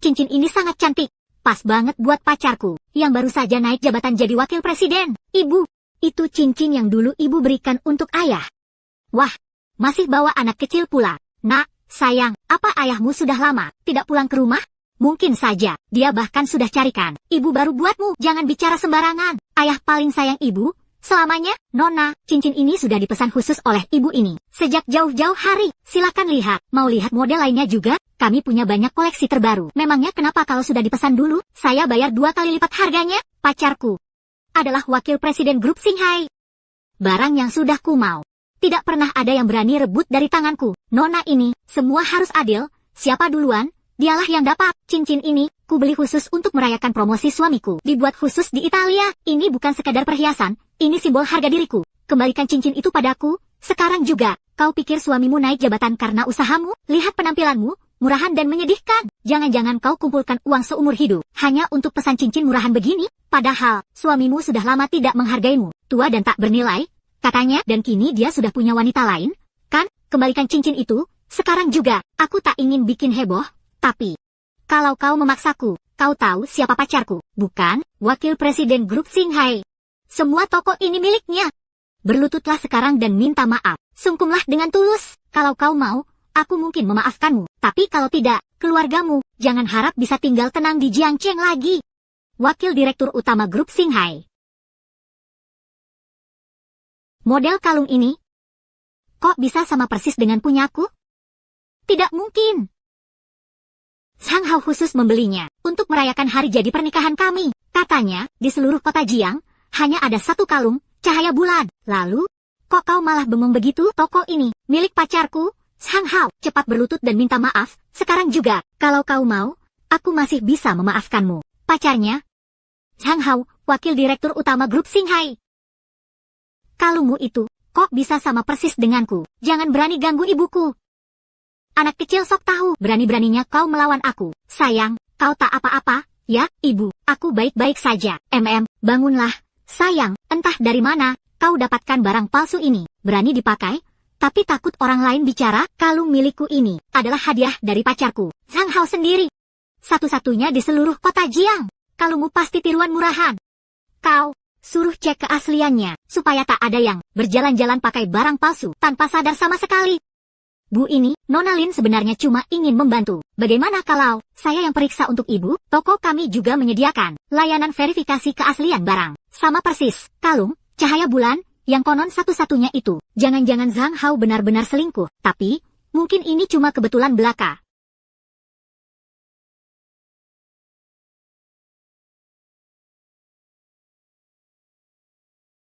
cincin ini sangat cantik. Pas banget buat pacarku, yang baru saja naik jabatan jadi wakil presiden. Ibu, itu cincin yang dulu ibu berikan untuk ayah. Wah, masih bawa anak kecil pula. Nak, sayang, apa ayahmu sudah lama tidak pulang ke rumah? Mungkin saja, dia bahkan sudah carikan. Ibu baru buatmu, jangan bicara sembarangan. Ayah paling sayang ibu selamanya. Nona, cincin ini sudah dipesan khusus oleh ibu ini sejak jauh-jauh hari. Silakan lihat. Mau lihat model lainnya juga? Kami punya banyak koleksi terbaru. Memangnya kenapa kalau sudah dipesan dulu, saya bayar 2 kali lipat harganya? Pacarku adalah wakil presiden grup Singhai. Barang yang sudah ku mau. Tidak pernah ada yang berani rebut dari tanganku. Nona ini, semua harus adil. Siapa duluan, dialah yang dapat. Cincin ini, ku beli khusus untuk merayakan promosi suamiku. Dibuat khusus di Italia. Ini bukan sekadar perhiasan, ini simbol harga diriku. Kembalikan cincin itu padaku, sekarang juga. Kau pikir suamimu naik jabatan karena usahamu? Lihat penampilanmu, murahan dan menyedihkan. Jangan-jangan kau kumpulkan uang seumur hidup hanya untuk pesan cincin murahan begini? Padahal, suamimu sudah lama tidak menghargaimu, tua dan tak bernilai, katanya, dan kini dia sudah punya wanita lain, kan? Kembalikan cincin itu, sekarang juga. Aku tak ingin bikin heboh, tapi kalau kau memaksaku, kau tahu siapa pacarku, bukan? Wakil presiden grup Singhai. Semua toko ini miliknya. Berlututlah sekarang dan minta maaf. Sungkumlah dengan tulus. Kalau kau mau, aku mungkin memaafkanmu. Tapi kalau tidak, keluargamu, jangan harap bisa tinggal tenang di Jiangcheng lagi. Wakil Direktur Utama Grup Singhai. Model kalung ini, kok bisa sama persis dengan punyaku? Tidak mungkin. Zhang Hao khusus membelinya untuk merayakan hari jadi pernikahan kami. Katanya, di seluruh kota Jiang, hanya ada satu kalung, cahaya bulan. Lalu, kok kau malah bengong begitu? Toko ini, milik pacarku, Zhang Hao. Cepat berlutut dan minta maaf, sekarang juga. Kalau kau mau, aku masih bisa memaafkanmu. Pacarnya, Zhang Hao, Wakil Direktur Utama Grup Singhai. Kalungmu itu, kok bisa sama persis denganku? Jangan berani ganggu ibuku. Anak kecil sok tahu, berani-beraninya kau melawan aku. Sayang, kau tak apa-apa, ya, ibu. Aku baik-baik saja. Bangunlah. Sayang, entah dari mana kau dapatkan barang palsu ini. Berani dipakai, tapi takut orang lain bicara. Kalung milikku ini adalah hadiah dari pacarku, Zhang Hao sendiri. Satu-satunya di seluruh kota Jiang. Kalungmu pasti tiruan murahan. Kau suruh cek keasliannya, supaya tak ada yang berjalan-jalan pakai barang palsu tanpa sadar sama sekali. Bu ini, Nona Lin sebenarnya cuma ingin membantu. Bagaimana kalau saya yang periksa untuk ibu? Toko kami juga menyediakan layanan verifikasi keaslian barang. Sama persis, kalung, cahaya bulan, yang konon satu-satunya itu. Jangan-jangan Zhang Hao benar-benar selingkuh. Tapi, mungkin ini cuma kebetulan belaka.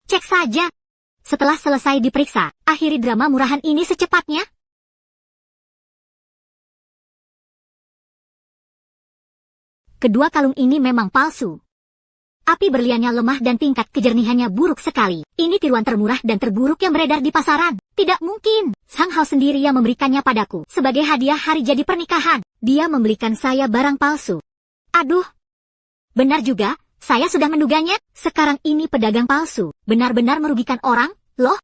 Cek saja. Setelah selesai diperiksa, akhiri drama murahan ini secepatnya. Kedua kalung ini memang palsu. Api berliannya lemah dan tingkat kejernihannya buruk sekali. Ini tiruan termurah dan terburuk yang beredar di pasaran. Tidak mungkin. Zhang Hao sendiri yang memberikannya padaku sebagai hadiah hari jadi pernikahan. Dia membelikan saya barang palsu. Aduh. Benar juga, saya sudah menduganya. Sekarang ini pedagang palsu benar-benar merugikan orang, loh.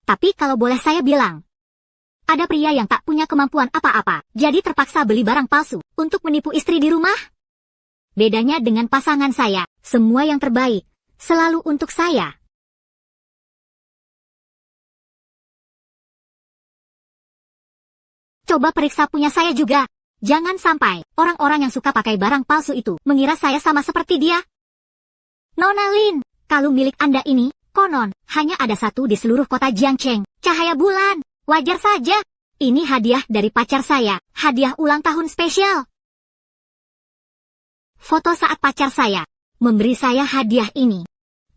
Tapi kalau boleh saya bilang, ada pria yang tak punya kemampuan apa-apa, jadi terpaksa beli barang palsu untuk menipu istri di rumah. Bedanya dengan pasangan saya, semua yang terbaik, selalu untuk saya. Coba periksa punya saya juga. Jangan sampai orang-orang yang suka pakai barang palsu itu mengira saya sama seperti dia. Nona Lin, kalung milik Anda ini, konon, hanya ada satu di seluruh kota Jiangcheng, cahaya bulan. Wajar saja. Ini hadiah dari pacar saya, hadiah ulang tahun spesial. Foto saat pacar saya memberi saya hadiah ini.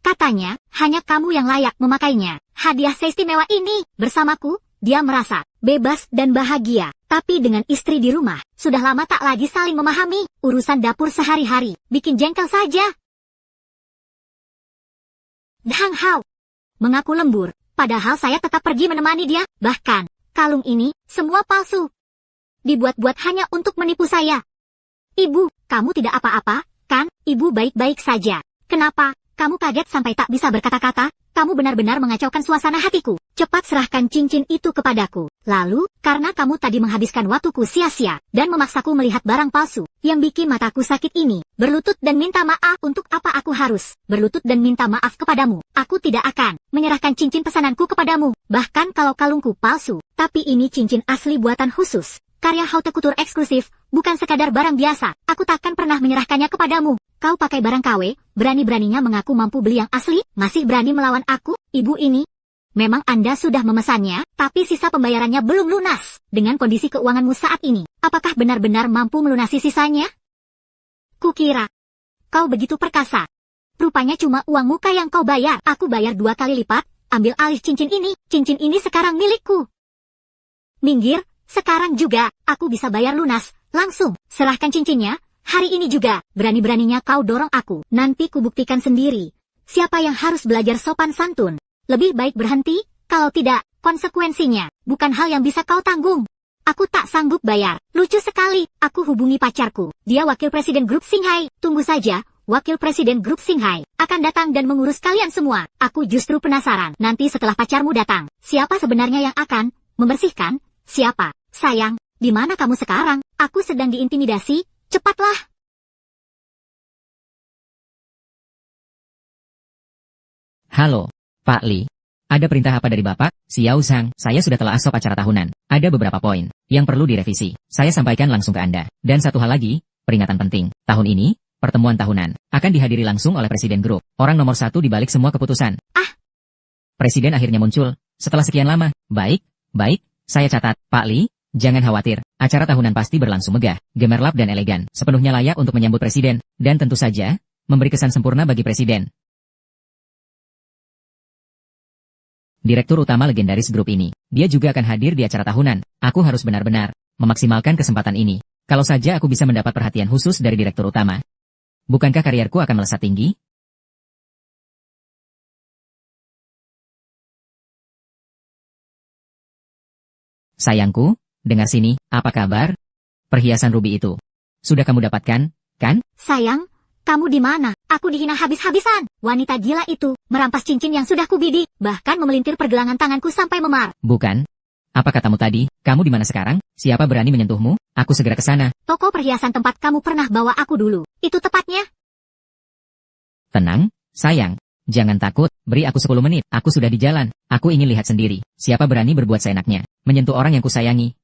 Katanya, hanya kamu yang layak memakainya. Hadiah seistimewa ini, bersamaku, dia merasa bebas dan bahagia. Tapi dengan istri di rumah, sudah lama tak lagi saling memahami. Urusan dapur sehari-hari, bikin jengkel saja. Zhang Hao mengaku lembur, padahal saya tetap pergi menemani dia. Bahkan, kalung ini, semua palsu. Dibuat-buat hanya untuk menipu saya. Ibu, kamu tidak apa-apa, kan? Ibu baik-baik saja. Kenapa? Kamu kaget sampai tak bisa berkata-kata? Kau Kamu benar-benar mengacaukan suasana hatiku. Cepat serahkan cincin itu kepadaku. Lalu, karena kamu tadi menghabiskan waktuku sia-sia, dan memaksaku melihat barang palsu, yang bikin mataku sakit ini, berlutut dan minta maaf. Untuk apa aku harus berlutut dan minta maaf kepadamu? Aku tidak akan menyerahkan cincin pesananku kepadamu, bahkan kalau kalungku palsu. Tapi ini cincin asli buatan khusus. Karya haute couture eksklusif, bukan sekadar barang biasa. Aku takkan pernah menyerahkannya kepadamu. Kau pakai barang KW, berani-beraninya mengaku mampu beli yang asli, masih berani melawan aku, ibu ini. Memang Anda sudah memesannya, tapi sisa pembayarannya belum lunas. Dengan kondisi keuanganmu saat ini, apakah benar-benar mampu melunasi sisanya? Kukira kau begitu perkasa. Rupanya cuma uang muka yang kau bayar. Aku bayar 2 kali lipat, ambil alih cincin ini. Cincin ini sekarang milikku. Minggir. Sekarang juga, aku bisa bayar lunas, langsung, serahkan cincinnya, hari ini juga, berani-beraninya kau dorong aku, nanti kubuktikan sendiri. Siapa yang harus belajar sopan santun? Lebih baik berhenti, kalau tidak, konsekuensinya, bukan hal yang bisa kau tanggung. Aku tak sanggup bayar, lucu sekali, aku hubungi pacarku, dia wakil presiden grup Singhai, tunggu saja, wakil presiden grup Singhai, akan datang dan mengurus kalian semua. Aku justru penasaran, nanti setelah pacarmu datang, siapa sebenarnya yang akan membersihkan? Siapa? Sayang, di mana kamu sekarang? Aku sedang diintimidasi, cepatlah. Halo, Pak Li. Ada perintah apa dari Bapak? Xiao Zhang, saya sudah telah asop acara tahunan. Ada beberapa poin yang perlu direvisi. Saya sampaikan langsung ke Anda. Dan satu hal lagi, peringatan penting. Tahun ini, pertemuan tahunan akan dihadiri langsung oleh Presiden Grup. Orang nomor 1 di balik semua keputusan. Presiden akhirnya muncul. Setelah sekian lama. Baik, saya catat. Pak Li, jangan khawatir, acara tahunan pasti berlangsung megah, gemerlap dan elegan, sepenuhnya layak untuk menyambut Presiden, dan tentu saja, memberi kesan sempurna bagi Presiden. Direktur utama legendaris grup ini, dia juga akan hadir di acara tahunan. Aku harus benar-benar memaksimalkan kesempatan ini. Kalau saja aku bisa mendapat perhatian khusus dari direktur utama. Bukankah karierku akan melesat tinggi? Sayangku, dengar sini, apa kabar? Perhiasan rubi itu. Sudah kamu dapatkan, kan? Sayang, kamu di mana? Aku dihina habis-habisan. Wanita gila itu, merampas cincin yang sudah kubidik, bahkan memelintir pergelangan tanganku sampai memar. Bukan. Apa katamu tadi? Kamu di mana sekarang? Siapa berani menyentuhmu? Aku segera ke sana. Toko perhiasan tempat kamu pernah bawa aku dulu. Itu tepatnya? Tenang, sayang. Jangan takut, beri aku 10 menit. Aku sudah di jalan. Aku ingin lihat sendiri. Siapa berani berbuat seenaknya, menyentuh orang yang kusayangi.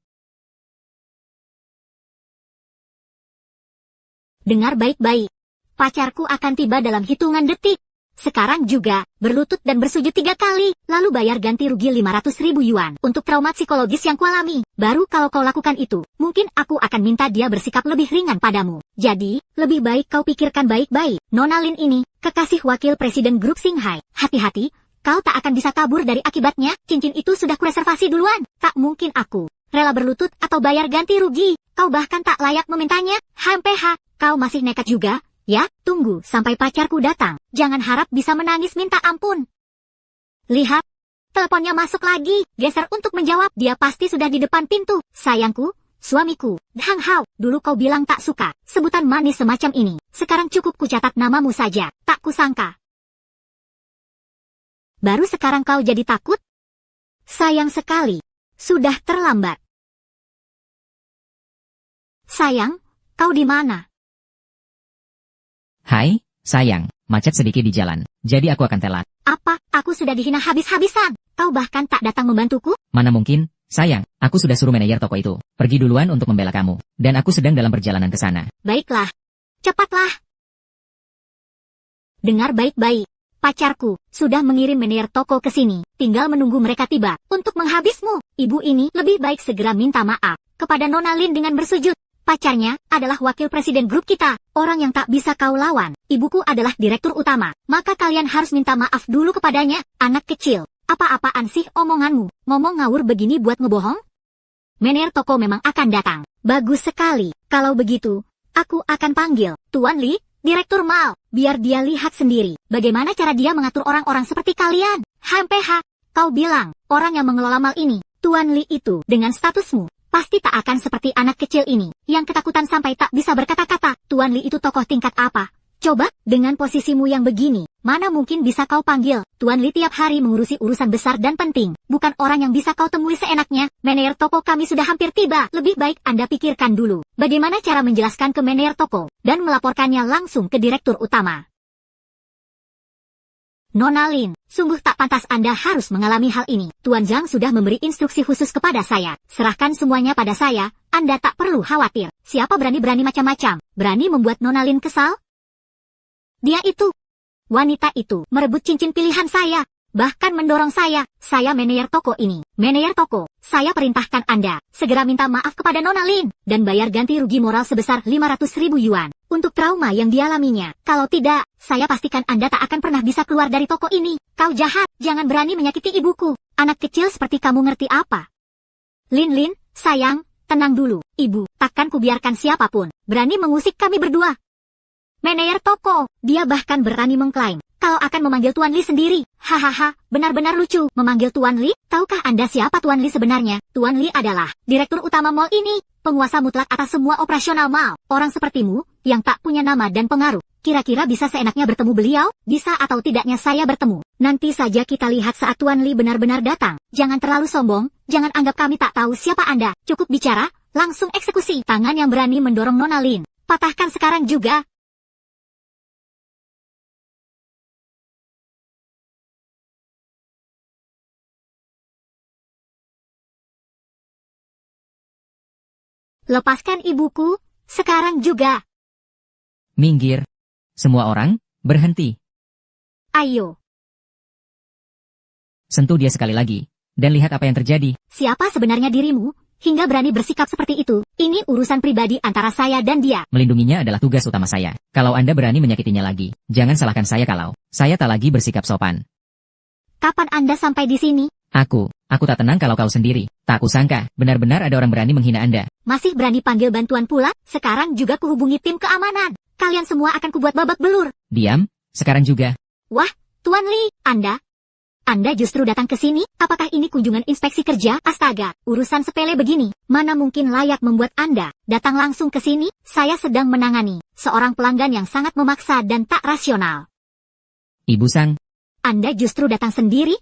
Dengar baik-baik. Pacarku akan tiba dalam hitungan detik. Sekarang juga, berlutut dan bersujud 3 kali, lalu bayar ganti rugi 500.000 yuan untuk trauma psikologis yang kualami. Baru kalau kau lakukan itu, mungkin aku akan minta dia bersikap lebih ringan padamu. Jadi, lebih baik kau pikirkan baik-baik. Nona Lin ini, kekasih wakil presiden grup Singhai. Hati-hati, kau tak akan bisa kabur dari akibatnya. Cincin itu sudah kureservasi duluan. Tak mungkin aku rela berlutut atau bayar ganti rugi. Kau bahkan tak layak memintanya. HMPH, kau masih nekat juga? Ya, tunggu sampai pacarku datang. Jangan harap bisa menangis minta ampun. Lihat, teleponnya masuk lagi. Geser untuk menjawab. Dia pasti sudah di depan pintu. Sayangku, suamiku, Hang Hao, dulu kau bilang tak suka sebutan manis semacam ini. Sekarang cukup kucatat namamu saja. Tak kusangka. Baru sekarang kau jadi takut? Sayang sekali. Sudah terlambat. Sayang, kau di mana? Hai, sayang, macet sedikit di jalan, jadi aku akan telat. Apa? Aku sudah dihina habis-habisan. Kau bahkan tak datang membantuku? Mana mungkin, sayang, aku sudah suruh manajer toko itu pergi duluan untuk membela kamu, dan aku sedang dalam perjalanan ke sana. Baiklah. Cepatlah. Dengar baik-baik. Pacarku sudah mengirim manajer toko ke sini, tinggal menunggu mereka tiba untuk menghabismu. Ibu ini lebih baik segera minta maaf kepada Nona Lin dengan bersujud. Pacarnya adalah wakil presiden grup kita, orang yang tak bisa kau lawan. Ibuku adalah direktur utama, maka kalian harus minta maaf dulu kepadanya. Anak kecil, apa-apaan sih omonganmu? Ngomong ngawur begini buat ngebohong? Manajer toko memang akan datang. Bagus sekali. Kalau begitu, aku akan panggil Tuan Li, direktur mal, biar dia lihat sendiri bagaimana cara dia mengatur orang-orang seperti kalian. HMPH, kau bilang, orang yang mengelola mal ini, Tuan Li itu, dengan statusmu, pasti tak akan seperti anak kecil ini, yang ketakutan sampai tak bisa berkata-kata. Tuan Li itu tokoh tingkat apa? Coba, dengan posisimu yang begini, mana mungkin bisa kau panggil Tuan Li tiap hari mengurusi urusan besar dan penting. Bukan orang yang bisa kau temui seenaknya. Manajer toko kami sudah hampir tiba. Lebih baik Anda pikirkan dulu bagaimana cara menjelaskan ke manajer toko dan melaporkannya langsung ke direktur utama. Nona Lin, sungguh tak pantas Anda harus mengalami hal ini. Tuan Zhang sudah memberi instruksi khusus kepada saya. Serahkan semuanya pada saya, Anda tak perlu khawatir. Siapa berani-berani macam-macam, berani membuat Nona Lin kesal? Dia itu, wanita itu, merebut cincin pilihan saya, bahkan mendorong saya manajer toko ini. Manajer toko, saya perintahkan Anda, segera minta maaf kepada Nona Lin, dan bayar ganti rugi moral sebesar 500.000 yuan, untuk trauma yang dialaminya. Kalau tidak, saya pastikan Anda tak akan pernah bisa keluar dari toko ini. Kau jahat, jangan berani menyakiti ibuku. Anak kecil seperti kamu ngerti apa? Lin, sayang, tenang dulu, ibu, takkan kubiarkan siapapun berani mengusik kami berdua. Manajer toko, dia bahkan berani mengklaim kalau akan memanggil Tuan Li sendiri. Hahaha, benar-benar lucu. Memanggil Tuan Li? Tahukah Anda siapa Tuan Li sebenarnya? Tuan Li adalah direktur utama mall ini, penguasa mutlak atas semua operasional mall. Orang sepertimu, yang tak punya nama dan pengaruh, kira-kira bisa seenaknya bertemu beliau? Bisa atau tidaknya saya bertemu? Nanti saja kita lihat saat Tuan Li benar-benar datang. Jangan terlalu sombong, jangan anggap kami tak tahu siapa Anda. Cukup bicara, langsung eksekusi. Tangan yang berani mendorong Nona Lin, patahkan sekarang juga. Lepaskan ibuku, sekarang juga. Minggir. Semua orang, berhenti. Ayo. Sentuh dia sekali lagi, dan lihat apa yang terjadi. Siapa sebenarnya dirimu, hingga berani bersikap seperti itu? Ini urusan pribadi antara saya dan dia. Melindunginya adalah tugas utama saya. Kalau Anda berani menyakitinya lagi, jangan salahkan saya kalau saya tak lagi bersikap sopan. Kapan Anda sampai di sini? Aku tak tenang kalau kau sendiri. Tak kusangka, benar-benar ada orang berani menghina Anda. Masih berani panggil bantuan pula? Sekarang juga kuhubungi tim keamanan. Kalian semua akan kubuat babak belur. Diam, sekarang juga. Wah, Tuan Li, Anda justru datang ke sini? Apakah ini kunjungan inspeksi kerja? Astaga, urusan sepele begini, mana mungkin layak membuat Anda datang langsung ke sini? Saya sedang menangani seorang pelanggan yang sangat memaksa dan tak rasional. Ibu Sang, Anda justru datang sendiri?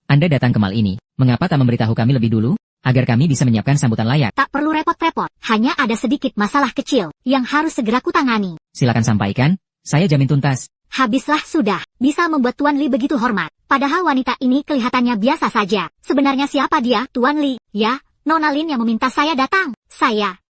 Anda datang ke mal ini, mengapa tak memberitahu kami lebih dulu, agar kami bisa menyiapkan sambutan layak? Tak perlu repot-repot, hanya ada sedikit masalah kecil yang harus segera kutangani. Silakan sampaikan, saya jamin tuntas. Habislah sudah, bisa membuat Tuan Li begitu hormat. Padahal wanita ini kelihatannya biasa saja. Sebenarnya siapa dia, Tuan Li? Ya, Nona Lin yang meminta saya datang. Saya.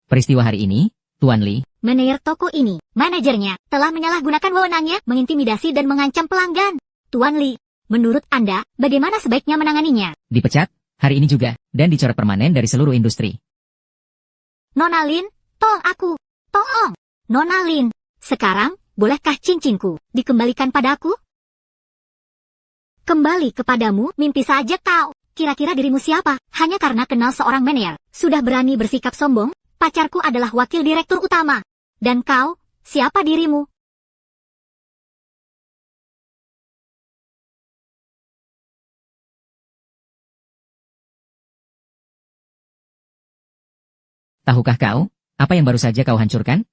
Peristiwa hari ini, Tuan Li, manajer toko ini, manajernya, telah menyalahgunakan wewenangnya, mengintimidasi dan mengancam pelanggan. Tuan Li, menurut Anda, bagaimana sebaiknya menanganinya? dipecat, hari ini juga, dan dicoret permanen dari seluruh industri. Nona Lin, tolong aku. Tolong. Nona Lin, sekarang, bolehkah cincinku dikembalikan padaku? Kembali kepadamu, mimpi saja kau. Kira-kira dirimu siapa? Hanya karena kenal seorang manajer, sudah berani bersikap sombong? Pacarku adalah wakil direktur utama. Dan kau, siapa dirimu? Tahukah kau, apa yang baru saja kau hancurkan?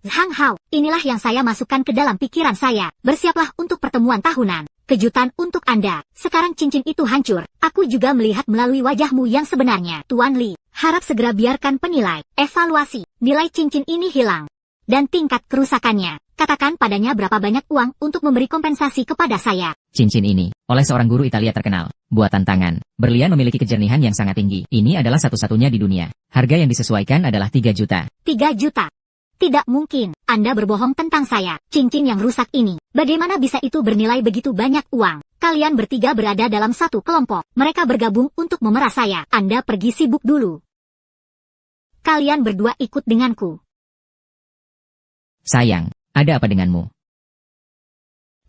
Zhang Hao, inilah yang saya masukkan ke dalam pikiran saya. Bersiaplah untuk pertemuan tahunan. Kejutan untuk Anda. Sekarang cincin itu hancur. Aku juga melihat melalui wajahmu yang sebenarnya. Tuan Li, harap segera biarkan penilai, evaluasi, nilai cincin ini hilang. Dan tingkat kerusakannya. Katakan padanya berapa banyak uang untuk memberi kompensasi kepada saya. Cincin ini, oleh seorang guru Italia terkenal, buatan tangan. Berlian memiliki kejernihan yang sangat tinggi. Ini adalah satu-satunya di dunia. Harga yang disesuaikan adalah 3 juta. 3 juta. Tidak mungkin, Anda berbohong tentang saya. Cincin yang rusak ini, bagaimana bisa itu bernilai begitu banyak uang? Kalian bertiga berada dalam satu kelompok. Mereka bergabung untuk memeras saya. Anda pergi sibuk dulu. Kalian berdua ikut denganku. Sayang, ada apa denganmu?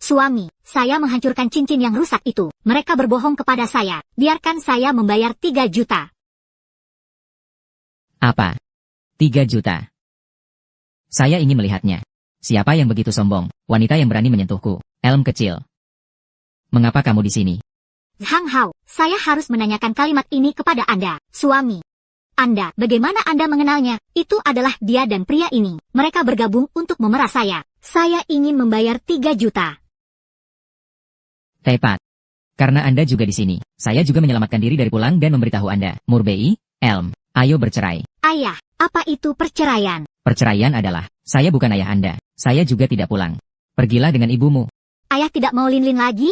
Suami, saya menghancurkan cincin yang rusak itu. Mereka berbohong kepada saya. Biarkan saya membayar 3 juta. Apa? 3 juta. Saya ingin melihatnya. Siapa yang begitu sombong? Wanita yang berani menyentuhku. Elm kecil. Mengapa kamu di sini? Zhang Hao, saya harus menanyakan kalimat ini kepada Anda, suami. Anda, bagaimana Anda mengenalnya? Itu adalah dia dan pria ini. Mereka bergabung untuk memeras saya. Saya ingin membayar 3 juta. Tepat. Karena Anda juga di sini. Saya juga menyelamatkan diri dari pulang dan memberitahu Anda. Murbei, Elm, ayo bercerai. Ayah, apa itu perceraian? Perceraian adalah, saya bukan ayah Anda. Saya juga tidak pulang. Pergilah dengan ibumu. Ayah tidak mau Lin lagi?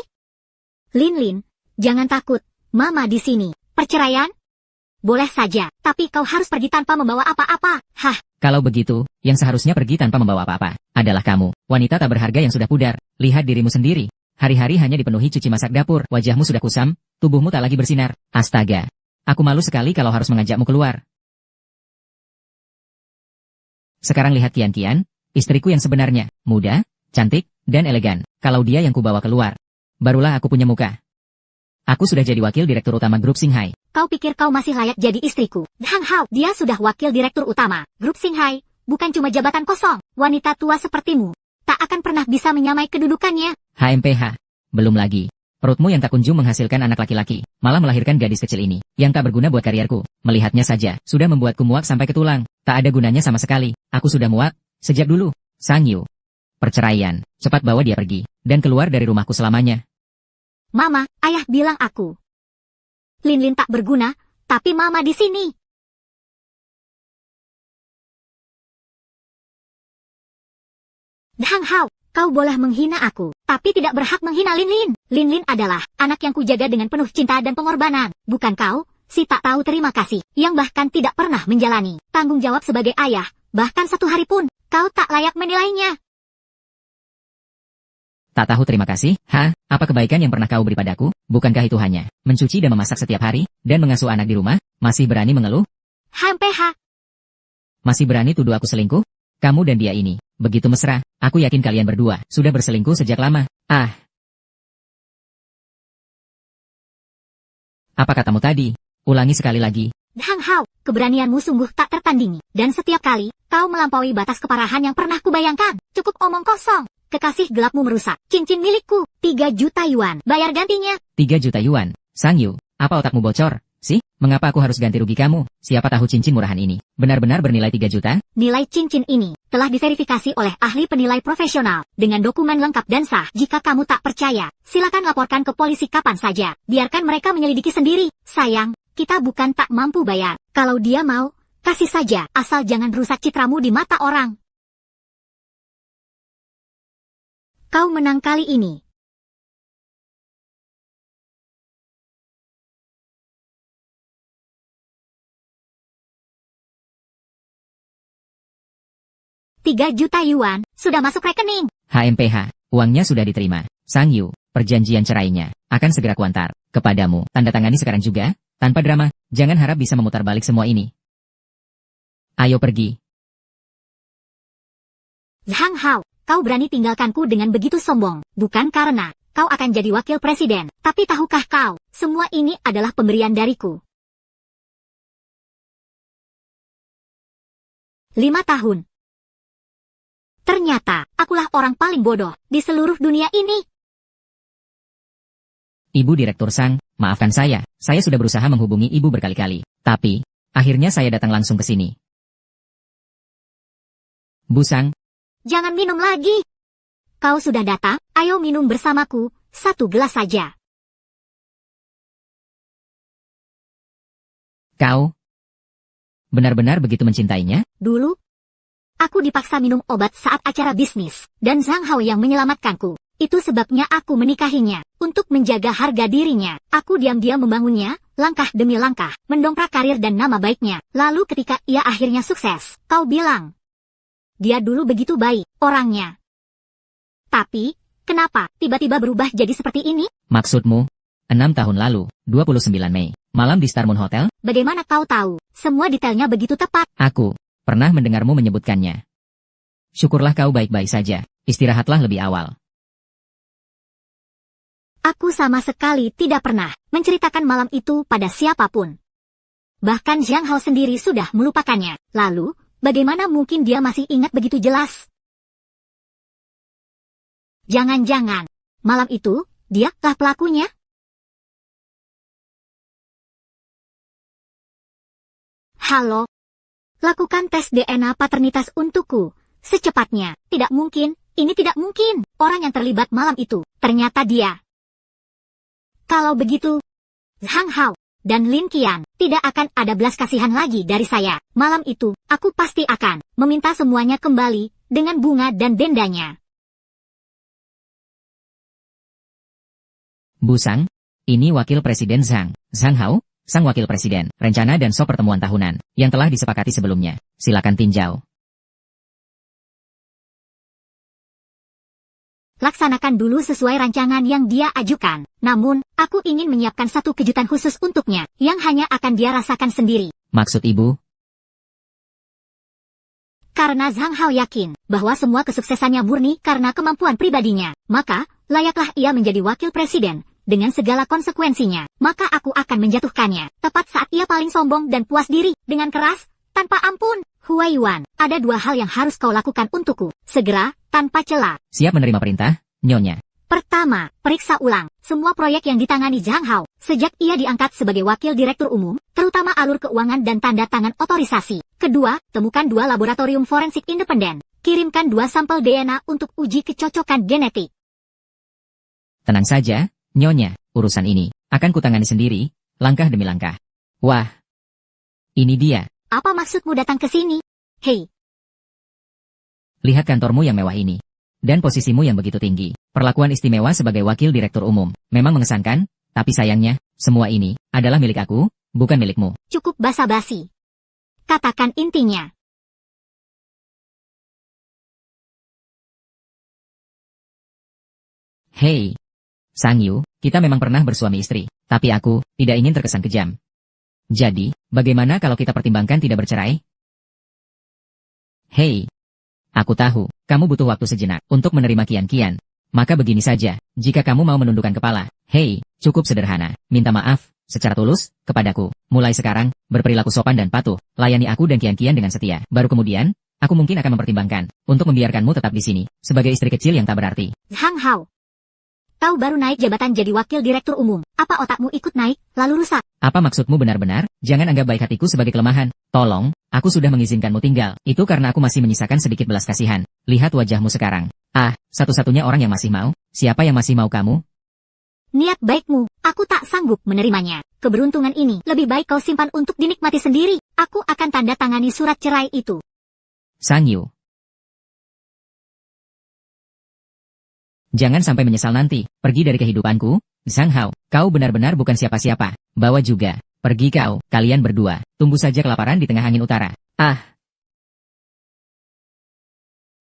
Lin, jangan takut. Mama di sini. Perceraian? Boleh saja, tapi kau harus pergi tanpa membawa apa-apa. Hah, Kalau begitu, yang seharusnya pergi tanpa membawa apa-apa, adalah kamu. Wanita tak berharga yang sudah pudar. Lihat dirimu sendiri. Hari-hari hanya dipenuhi cuci masak dapur. Wajahmu sudah kusam, tubuhmu tak lagi bersinar. Astaga. Aku malu sekali kalau harus mengajakmu keluar. Sekarang lihat Kian, istriku yang sebenarnya. Muda, cantik, dan elegan. Kalau dia yang kubawa keluar, barulah aku punya muka. Aku sudah jadi wakil direktur utama grup Singhai. kau pikir kau masih layak jadi istriku? Hang Hao, dia sudah wakil direktur utama. Grup Singhai, bukan cuma jabatan kosong. Wanita tua sepertimu, tak akan pernah bisa menyamai kedudukannya. HMPH. Belum lagi. Perutmu yang tak kunjung menghasilkan anak laki-laki, malah melahirkan gadis kecil ini, yang tak berguna buat karierku. Melihatnya saja, sudah membuatku muak sampai ke tulang. Tak ada gunanya sama sekali. Aku sudah muak, sejak dulu. Sang Yu. Perceraian. Cepat bawa dia pergi, dan keluar dari rumahku selamanya. Mama, ayah bilang aku. Lin tak berguna, tapi mama di sini. Hang Hao, kau boleh menghina aku, tapi tidak berhak menghina Lin. Lin adalah anak yang kujaga dengan penuh cinta dan pengorbanan. Bukan kau, si tak tahu terima kasih, yang bahkan tidak pernah menjalani tanggung jawab sebagai ayah, bahkan satu hari pun, kau tak layak menilainya. Tak tahu terima kasih? Apa kebaikan yang pernah kau beri padaku? Bukankah itu hanya mencuci dan memasak setiap hari, dan mengasuh anak di rumah? Masih berani mengeluh? HMPH. Masih berani tuduh aku selingkuh? Kamu dan dia ini, begitu mesra. Aku yakin kalian berdua sudah berselingkuh sejak lama. Apa katamu tadi? Ulangi sekali lagi. Hang Hao, keberanianmu sungguh tak tertandingi. Dan setiap kali, kau melampaui batas keparahan yang pernah kubayangkan. Cukup omong kosong. Kekasih gelapmu merusak cincin milikku. 3 juta yuan. Bayar gantinya. 3 juta yuan. Sang Yu, apa otakmu bocor? Sih, mengapa aku harus ganti rugi kamu? Siapa tahu cincin murahan ini benar-benar bernilai 3 juta? Nilai cincin ini telah diverifikasi oleh ahli penilai profesional dengan dokumen lengkap dan sah. Jika kamu tak percaya, silakan laporkan ke polisi kapan saja. Biarkan mereka menyelidiki sendiri. Sayang, kita bukan tak mampu bayar. Kalau dia mau, kasih saja, asal jangan rusak citramu di mata orang. Kau menang kali ini. Tiga juta yuan, sudah masuk rekening. HMPH, uangnya sudah diterima. Sang Yu, perjanjian cerainya akan segera kuantar kepadamu. Tanda tangani sekarang juga, tanpa drama. Jangan harap bisa memutar balik semua ini. Ayo pergi. Hang Hao, kau berani tinggalkanku dengan begitu sombong, bukan karena kau akan jadi wakil presiden, tapi tahukah kau, semua ini adalah pemberian dariku. 5 tahun. Ternyata, akulah orang paling bodoh di seluruh dunia ini. Ibu Direktur Sang, maafkan saya sudah berusaha menghubungi ibu berkali-kali. Tapi, akhirnya saya datang langsung ke sini. Bu Sang. Jangan minum lagi. Kau sudah datang, ayo minum bersamaku, 1 gelas saja. Kau benar-benar begitu mencintainya? Dulu, aku dipaksa minum obat saat acara bisnis, dan Zhang Hao yang menyelamatkanku. Itu sebabnya aku menikahinya. Untuk menjaga harga dirinya, aku diam-diam membangunnya, langkah demi langkah, mendongkrak karir dan nama baiknya. Lalu ketika ia akhirnya sukses, kau bilang, dia dulu begitu baik, orangnya. Tapi, kenapa tiba-tiba berubah jadi seperti ini? Maksudmu? 6 tahun lalu, 29 Mei, malam di Star Moon Hotel? Bagaimana kau tahu? Semua detailnya begitu tepat. Aku pernah mendengarmu menyebutkannya. Syukurlah kau baik-baik saja. Istirahatlah lebih awal. Aku sama sekali tidak pernah menceritakan malam itu pada siapapun. Bahkan Zhang Hao sendiri sudah melupakannya. Lalu, bagaimana mungkin dia masih ingat begitu jelas? Jangan-jangan, malam itu, dialah pelakunya? Halo? Lakukan tes DNA paternitas untukku. Secepatnya. Tidak mungkin. Ini tidak mungkin. Orang yang terlibat malam itu. Ternyata dia. Kalau begitu, Zhang Hao dan Lin Qian tidak akan ada belas kasihan lagi dari saya. Malam itu, aku pasti akan meminta semuanya kembali dengan bunga dan dendanya. Bu Sang, ini Wakil Presiden Zhang. Zhang Hao, Sang Wakil Presiden, rencana dan sop pertemuan tahunan yang telah disepakati sebelumnya. Silakan tinjau. Laksanakan dulu sesuai rancangan yang dia ajukan. Namun, aku ingin menyiapkan satu kejutan khusus untuknya, yang hanya akan dia rasakan sendiri. Maksud Ibu? Karena Zhang Hao yakin bahwa semua kesuksesannya murni karena kemampuan pribadinya, maka layaklah ia menjadi wakil presiden dengan segala konsekuensinya. Maka aku akan menjatuhkannya tepat saat ia paling sombong dan puas diri dengan keras, tanpa ampun. Huai Yuan, ada dua hal yang harus kau lakukan untukku, segera, tanpa celah. Siap menerima perintah, Nyonya. Pertama, periksa ulang semua proyek yang ditangani Zhang Hao sejak ia diangkat sebagai wakil direktur umum, terutama alur keuangan dan tanda tangan otorisasi. Kedua, temukan 2 laboratorium forensik independen. Kirimkan 2 sampel DNA untuk uji kecocokan genetik. Tenang saja, Nyonya, urusan ini akan kutangani sendiri, langkah demi langkah. Wah, ini dia. Apa maksudmu datang ke sini? Hei, Lihat kantormu yang mewah ini. Dan posisimu yang begitu tinggi. Perlakuan istimewa sebagai wakil direktur umum. Memang mengesankan, tapi sayangnya, semua ini adalah milik aku, bukan milikmu. cukup basa-basi. Katakan intinya. Hei, Sang Yu, kita memang pernah bersuami istri, tapi aku tidak ingin terkesan kejam. Jadi, bagaimana kalau kita pertimbangkan tidak bercerai? Hei, aku tahu, kamu butuh waktu sejenak untuk menerima kian-kian. Maka begini saja, jika kamu mau menundukkan kepala, hei, cukup sederhana, minta maaf, secara tulus, kepadaku. Mulai sekarang, berperilaku sopan dan patuh, layani aku dan kian-kian dengan setia. Baru kemudian, aku mungkin akan mempertimbangkan, untuk membiarkanmu tetap di sini, sebagai istri kecil yang tak berarti. Zhang Hao, kau baru naik jabatan jadi wakil direktur umum. Apa otakmu ikut naik, lalu rusak? Apa maksudmu benar-benar? Jangan anggap baik hatiku sebagai kelemahan. Tolong, aku sudah mengizinkanmu tinggal. Itu karena aku masih menyisakan sedikit belas kasihan. Lihat wajahmu sekarang. Ah, satu-satunya orang yang masih mau. Siapa yang masih mau kamu? Niat baikmu, aku tak sanggup menerimanya. Keberuntungan ini lebih baik kau simpan untuk dinikmati sendiri. Aku akan tanda tangani surat cerai itu. Sang Yu. Jangan sampai menyesal nanti. Pergi dari kehidupanku. Zhang Hao, kau benar-benar bukan siapa-siapa. Bawa juga. Pergi kau, kalian berdua. Tunggu saja kelaparan di tengah angin utara. Ah.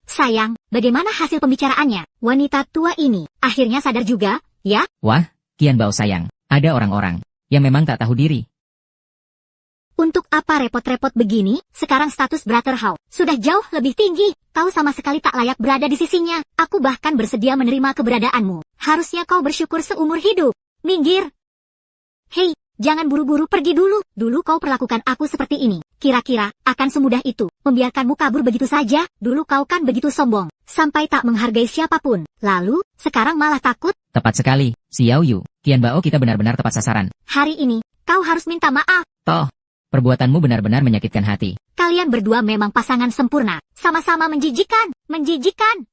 Sayang, bagaimana hasil pembicaraannya? Wanita tua ini akhirnya sadar juga, ya? Wah, Qian Bao sayang. Ada orang-orang yang memang tak tahu diri. Untuk apa repot-repot begini? Sekarang status Brother Hao sudah jauh lebih tinggi. Kau sama sekali tak layak berada di sisinya. Aku bahkan bersedia menerima keberadaanmu. Harusnya kau bersyukur seumur hidup. Minggir. Hei, jangan buru-buru pergi dulu. Dulu kau perlakukan aku seperti ini. Kira-kira akan semudah itu membiarkanmu kabur begitu saja? Dulu kau kan begitu sombong, sampai tak menghargai siapapun. Lalu, sekarang malah takut? Tepat sekali, Xiao Yu. Qian Bao kita benar-benar tepat sasaran. Hari ini, kau harus minta maaf. Toh, perbuatanmu benar-benar menyakitkan hati. Kalian berdua memang pasangan sempurna. Sama-sama menjijikan. Menjijikan.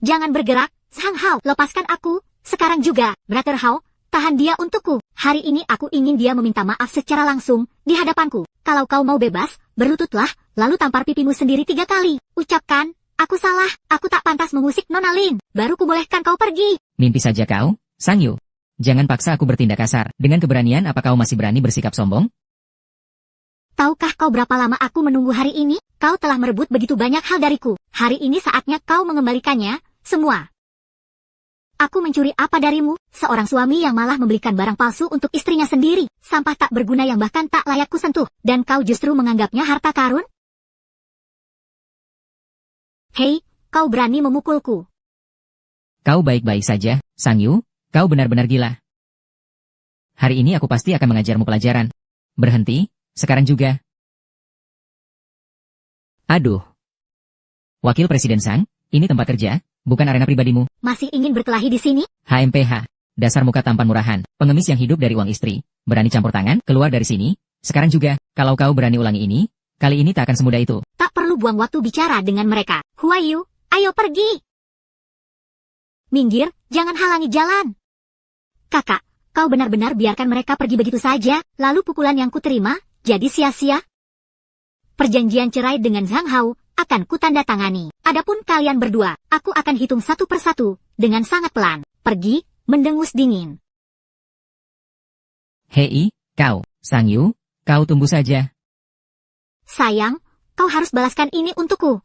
Jangan bergerak, Zhang Hao. Lepaskan aku. Sekarang juga, Brother Hao. Tahan dia untukku. Hari ini aku ingin dia meminta maaf secara langsung, di hadapanku. Kalau kau mau bebas, berlututlah, lalu tampar pipimu sendiri 3 kali. Ucapkan, aku salah, aku tak pantas mengusik Nona Lin. Baru kubolehkan kau pergi. Mimpi saja kau, Sang Yu. Jangan paksa aku bertindak kasar. Dengan keberanian apa kau masih berani bersikap sombong? Tahukah kau berapa lama aku menunggu hari ini? Kau telah merebut begitu banyak hal dariku. Hari ini saatnya kau mengembalikannya, semua. Aku mencuri apa darimu? Seorang suami yang malah membelikan barang palsu untuk istrinya sendiri. Sampah tak berguna yang bahkan tak layak kusentuh. Dan kau justru menganggapnya harta karun? Hei, kau berani memukulku. Kau baik-baik saja, Sang Yu. Kau benar-benar gila. Hari ini aku pasti akan mengajarmu pelajaran. Berhenti, sekarang juga. Aduh. Wakil Presiden Sang, ini tempat kerja, bukan arena pribadimu. Masih ingin berkelahi di sini? HMPH. Dasar muka tampan murahan, pengemis yang hidup dari uang istri. Berani campur tangan, keluar dari sini. Sekarang juga, kalau kau berani ulangi ini, kali ini tak akan semudah itu. Tak perlu buang waktu bicara dengan mereka. Huayu, ayo pergi. Minggir, jangan halangi jalan. Kakak, kau benar-benar biarkan mereka pergi begitu saja, lalu pukulan yang kuterima, jadi sia-sia? Perjanjian cerai dengan Zhang Hao akan kutandatangani. Adapun kalian berdua, aku akan hitung satu persatu, dengan sangat pelan. Pergi, mendengus dingin. Hei, kau, Sang Yu, kau tunggu saja. Sayang, kau harus balaskan ini untukku.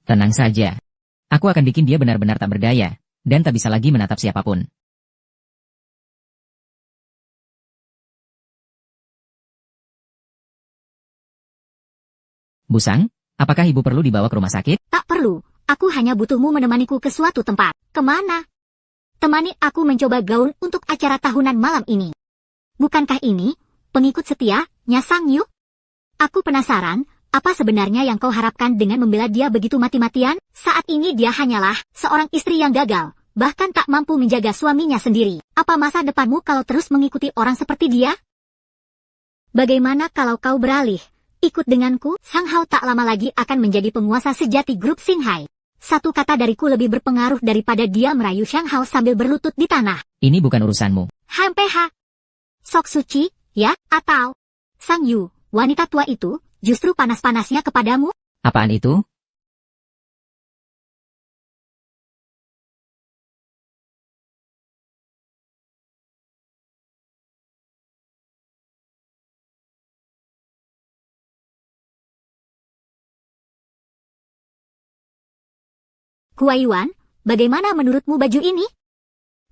Tenang saja. Aku akan bikin dia benar-benar tak berdaya, dan tak bisa lagi menatap siapapun. Busang, apakah ibu perlu dibawa ke rumah sakit? Tak perlu, aku hanya butuhmu menemaniku ke suatu tempat. Kemana? Temani aku mencoba gaun untuk acara tahunan malam ini. Bukankah ini pengikut setianya Sang Yu? Aku penasaran, apa sebenarnya yang kau harapkan dengan membela dia begitu mati-matian? Saat ini dia hanyalah seorang istri yang gagal, bahkan tak mampu menjaga suaminya sendiri. Apa masa depanmu kalau terus mengikuti orang seperti dia? Bagaimana kalau kau beralih? Ikut denganku, Sang Hao tak lama lagi akan menjadi penguasa sejati grup Xinghai. Satu kata dariku lebih berpengaruh daripada dia merayu Sang Hao sambil berlutut di tanah. Ini bukan urusanmu. HMPH. Sok suci, ya, atau Sang Yu, wanita tua itu, justru panas-panasnya kepadamu? Apaan itu? Huaiyuan, bagaimana menurutmu baju ini?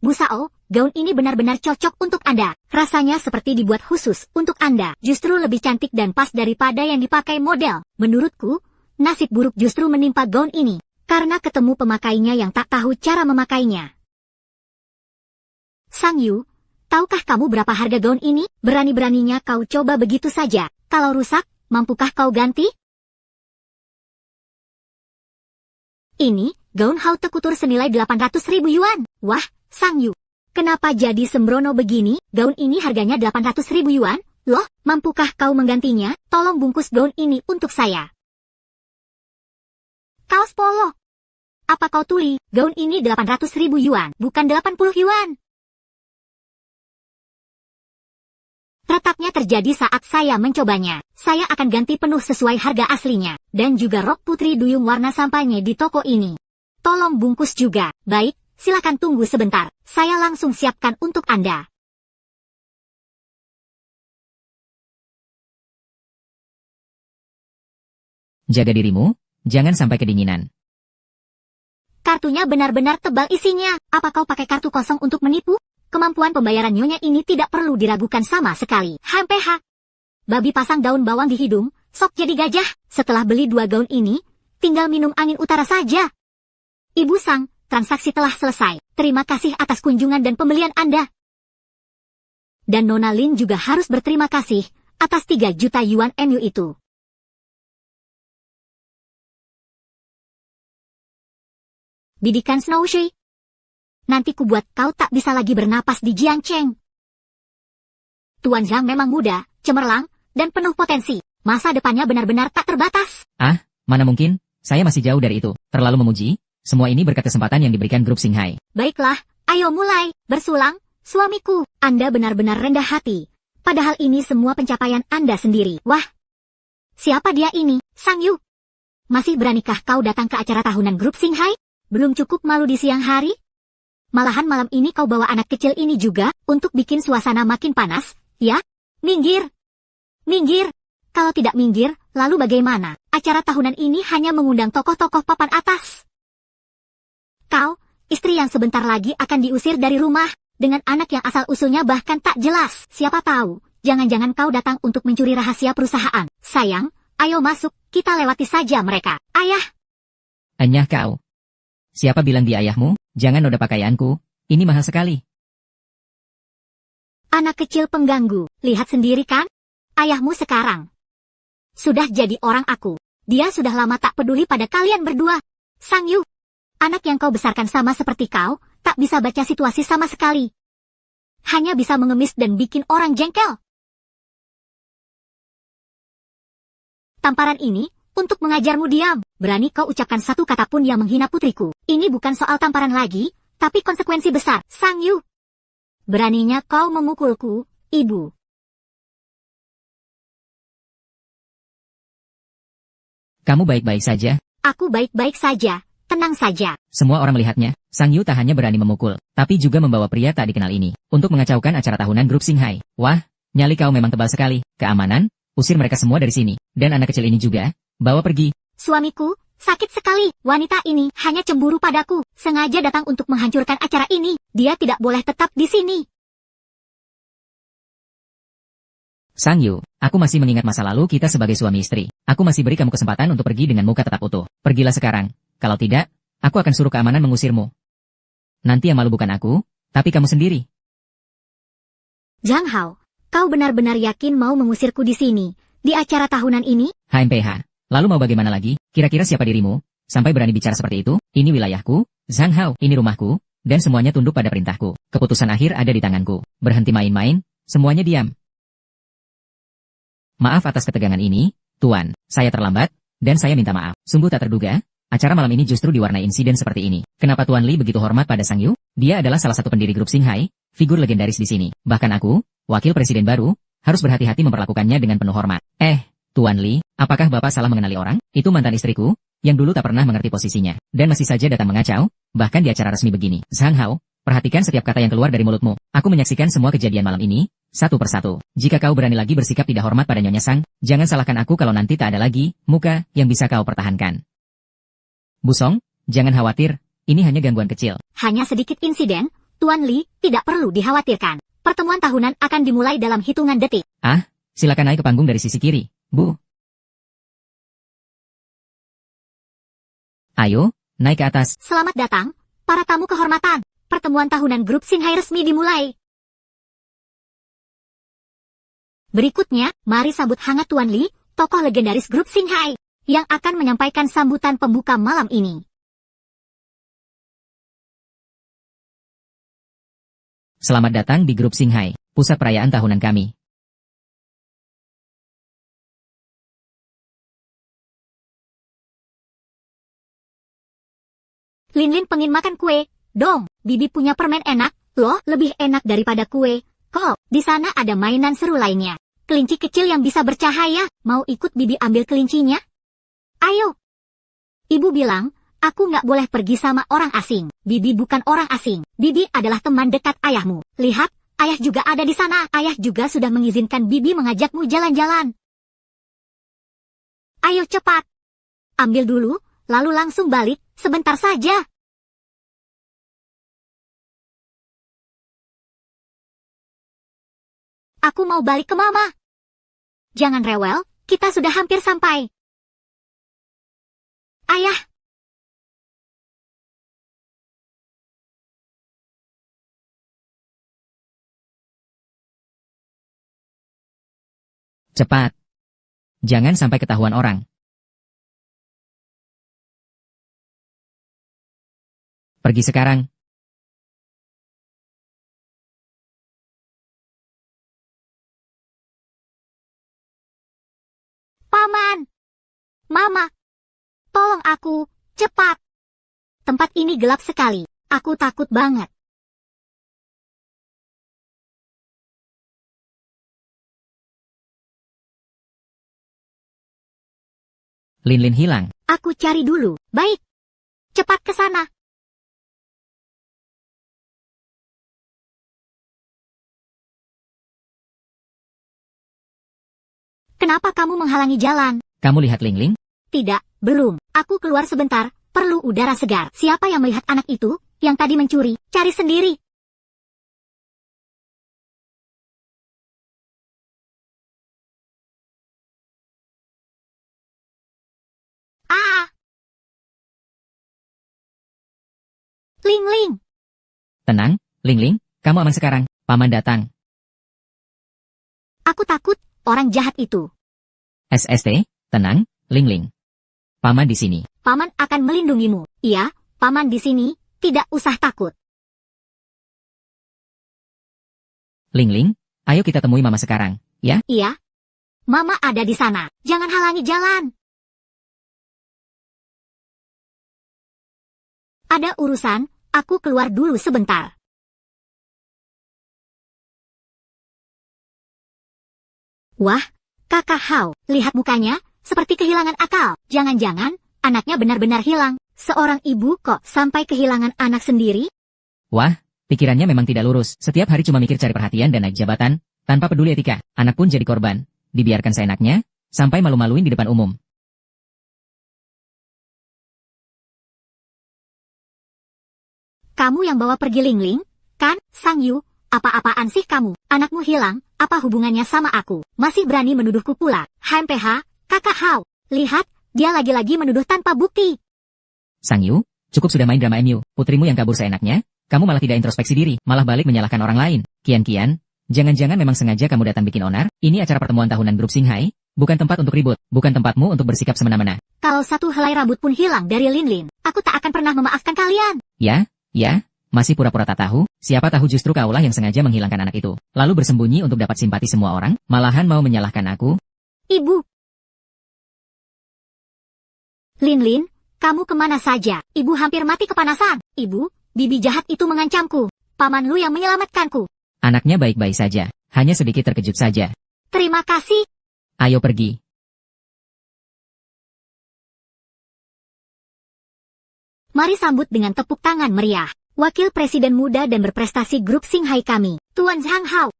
Bu Sao, gaun ini benar-benar cocok untuk Anda. Rasanya seperti dibuat khusus untuk Anda. Justru lebih cantik dan pas daripada yang dipakai model. Menurutku, nasib buruk justru menimpa gaun ini. Karena ketemu pemakainya yang tak tahu cara memakainya. Sang Yu, tahukah kamu berapa harga gaun ini? Berani-beraninya kau coba begitu saja. Kalau rusak, mampukah kau ganti? Ini, gaun haute couture senilai 800.000 yuan. Wah, Sang Yu, kenapa jadi sembrono begini? Gaun ini harganya 800.000 yuan? Loh, mampukah kau menggantinya? Tolong bungkus gaun ini untuk saya. Kaos polo. Apa kau tuli? Gaun ini 800.000 yuan, bukan 80 yuan. Retaknya terjadi saat saya mencobanya. Saya akan ganti penuh sesuai harga aslinya. Dan juga rok putri duyung warna sampanye di toko ini. Tolong bungkus juga. Baik, silakan tunggu sebentar. Saya langsung siapkan untuk Anda. Jaga dirimu, jangan sampai kedinginan. Kartunya benar-benar tebal isinya. Apa kau pakai kartu kosong untuk menipu? Kemampuan pembayaran nyonya ini tidak perlu diragukan sama sekali. HMPH. Babi pasang daun bawang di hidung, sok jadi gajah. Setelah beli 2 gaun ini, tinggal minum angin utara saja. Ibu Sang, transaksi telah selesai. Terima kasih atas kunjungan dan pembelian Anda. Dan Nona Lin juga harus berterima kasih atas 3 juta yuan MU itu. Bidikan Snowshui. Nanti ku buat kau tak bisa lagi bernapas di Jiangcheng. Tuan Zhang memang muda, cemerlang, dan penuh potensi. Masa depannya benar-benar tak terbatas. Ah, mana mungkin, saya masih jauh dari itu. Terlalu memuji, semua ini berkat kesempatan yang diberikan grup Xinghai. Baiklah, ayo mulai, bersulang, suamiku. Anda benar-benar rendah hati. Padahal ini semua pencapaian Anda sendiri. Wah, siapa dia ini, Sang Yu? Masih beranikah kau datang ke acara tahunan grup Xinghai? Belum cukup malu di siang hari? Malahan malam ini kau bawa anak kecil ini juga, untuk bikin suasana makin panas, ya? Minggir! Minggir! Kalau tidak minggir, lalu bagaimana? Acara tahunan ini hanya mengundang tokoh-tokoh papan atas. Kau, istri yang sebentar lagi akan diusir dari rumah, dengan anak yang asal-usulnya bahkan tak jelas. Siapa tahu, jangan-jangan kau datang untuk mencuri rahasia perusahaan. Sayang, ayo masuk, kita lewati saja mereka. Ayah! Anyah kau. Siapa bilang dia ayahmu? Jangan noda pakaianku, ini mahal sekali. Anak kecil pengganggu, lihat sendiri kan? Ayahmu sekarang sudah jadi orang aku. Dia sudah lama tak peduli pada kalian berdua. Sang Yu, anak yang kau besarkan sama seperti kau, tak bisa baca situasi sama sekali. Hanya bisa mengemis dan bikin orang jengkel. Tamparan ini, untuk mengajarmu diam. Berani kau ucapkan satu kata pun yang menghina putriku. Ini bukan soal tamparan lagi, tapi konsekuensi besar. Sang Yu. Beraninya kau memukulku, ibu. Kamu baik-baik saja? Aku baik-baik saja, tenang saja. Semua orang melihatnya. Sang Yu tak hanya berani memukul, tapi juga membawa pria tak dikenal ini untuk mengacaukan acara tahunan grup Xinghai. Wah, nyali kau memang tebal sekali. Keamanan, usir mereka semua dari sini. Dan anak kecil ini juga, bawa pergi. Suamiku, sakit sekali. Wanita ini hanya cemburu padaku. Sengaja datang untuk menghancurkan acara ini. Dia tidak boleh tetap di sini. Sang Yu, aku masih mengingat masa lalu kita sebagai suami istri. Aku masih beri kamu kesempatan untuk pergi dengan muka tetap utuh. Pergilah sekarang. Kalau tidak, aku akan suruh keamanan mengusirmu. Nanti yang malu bukan aku, tapi kamu sendiri. Zhang Hao, kau benar-benar yakin mau mengusirku di sini, di acara tahunan ini? HMPH, lalu mau bagaimana lagi? Kira-kira siapa dirimu? Sampai berani bicara seperti itu? Ini wilayahku, Zhang Hao, ini rumahku, dan semuanya tunduk pada perintahku. Keputusan akhir ada di tanganku. Berhenti main-main, semuanya diam. Maaf atas ketegangan ini, Tuan. Saya terlambat, dan saya minta maaf. Sungguh tak terduga, acara malam ini justru diwarnai insiden seperti ini. Kenapa Tuan Li begitu hormat pada Sang Yu? Dia adalah salah satu pendiri grup Xinghai, figur legendaris di sini. Bahkan aku, wakil presiden baru, harus berhati-hati memperlakukannya dengan penuh hormat. Tuan Li, apakah Bapak salah mengenali orang? Itu mantan istriku, yang dulu tak pernah mengerti posisinya, dan masih saja datang mengacau, bahkan di acara resmi begini. Zhang Hao, perhatikan setiap kata yang keluar dari mulutmu. Aku menyaksikan semua kejadian malam ini, satu persatu. Jika kau berani lagi bersikap tidak hormat pada Nyonya Sang, jangan salahkan aku kalau nanti tak ada lagi muka yang bisa kau pertahankan. Busong, jangan khawatir, ini hanya gangguan kecil. Hanya sedikit insiden, Tuan Li, tidak perlu dikhawatirkan. Pertemuan tahunan akan dimulai dalam hitungan detik. Silakan naik ke panggung dari sisi kiri, Bu. Ayo, naik ke atas. Selamat datang, para tamu kehormatan. Pertemuan tahunan grup Xinghai resmi dimulai. Berikutnya, mari sambut hangat Tuan Li, tokoh legendaris grup Xinghai, yang akan menyampaikan sambutan pembuka malam ini. Selamat datang di grup Xinghai, pusat perayaan tahunan kami. Lin pengin makan kue, dong. Bibi punya permen enak, loh, lebih enak daripada kue. Kok, di sana ada mainan seru lainnya. Kelinci kecil yang bisa bercahaya, mau ikut Bibi ambil kelincinya? Ayo. Ibu bilang, aku nggak boleh pergi sama orang asing. Bibi bukan orang asing. Bibi adalah teman dekat ayahmu. Lihat, ayah juga ada di sana. Ayah juga sudah mengizinkan Bibi mengajakmu jalan-jalan. Ayo cepat. Ambil dulu, lalu langsung balik, sebentar saja. Aku mau balik ke Mama. Jangan rewel, kita sudah hampir sampai. Ayah. Cepat. Jangan sampai ketahuan orang. Pergi sekarang. Paman. Mama. Tolong aku, cepat. Tempat ini gelap sekali. Aku takut banget. Lin hilang. Aku cari dulu. Baik. Cepat ke sana. Kenapa kamu menghalangi jalan? Kamu lihat Ling? Tidak, belum. Aku keluar sebentar, perlu udara segar. Siapa yang melihat anak itu, yang tadi mencuri? Cari sendiri. Ling. Tenang, Ling, kamu aman sekarang. Paman datang. Aku takut, orang jahat itu. SST, tenang, Ling. Paman di sini. Paman akan melindungimu. Iya, Paman di sini, tidak usah takut. Ling Ling, ayo kita temui Mama sekarang, ya? Iya. Mama ada di sana. Jangan halangi jalan. Ada urusan, aku keluar dulu sebentar. Wah, Kakak Hao, lihat mukanya, seperti kehilangan akal. Jangan-jangan, anaknya benar-benar hilang. Seorang ibu kok sampai kehilangan anak sendiri? Wah, pikirannya memang tidak lurus. Setiap hari cuma mikir cari perhatian dan naik jabatan, tanpa peduli etika. Anak pun jadi korban. Dibiarkan seenaknya, sampai malu-maluin di depan umum. Kamu yang bawa pergi Ling Ling, kan, Sang Yu? Apa-apaan sih kamu? Anakmu hilang, apa hubungannya sama aku? Masih berani menuduhku pula. HMPH, Kakak Hao. Lihat, dia lagi-lagi menuduh tanpa bukti. Sang Yu, cukup sudah main drama MU. Putrimu yang kabur seenaknya, kamu malah tidak introspeksi diri, malah balik menyalahkan orang lain. Kian-kian, jangan-jangan memang sengaja kamu datang bikin onar? Ini acara pertemuan tahunan grup Xinghai, bukan tempat untuk ribut, bukan tempatmu untuk bersikap semena-mena. Kalau satu helai rambut pun hilang dari Lin Lin, aku tak akan pernah memaafkan kalian. Ya, masih pura-pura tak tahu, siapa tahu justru kaulah yang sengaja menghilangkan anak itu, lalu bersembunyi untuk dapat simpati semua orang, malahan mau menyalahkan aku. Ibu. Lin Lin, kamu kemana saja? Ibu hampir mati kepanasan. Ibu, bibi jahat itu mengancamku. Paman lu yang menyelamatkanku. Anaknya baik-baik saja, hanya sedikit terkejut saja. Terima kasih. Ayo pergi. Mari sambut dengan tepuk tangan meriah. Wakil Presiden muda dan berprestasi grup Xinghai kami, Tuan Zhang Hao.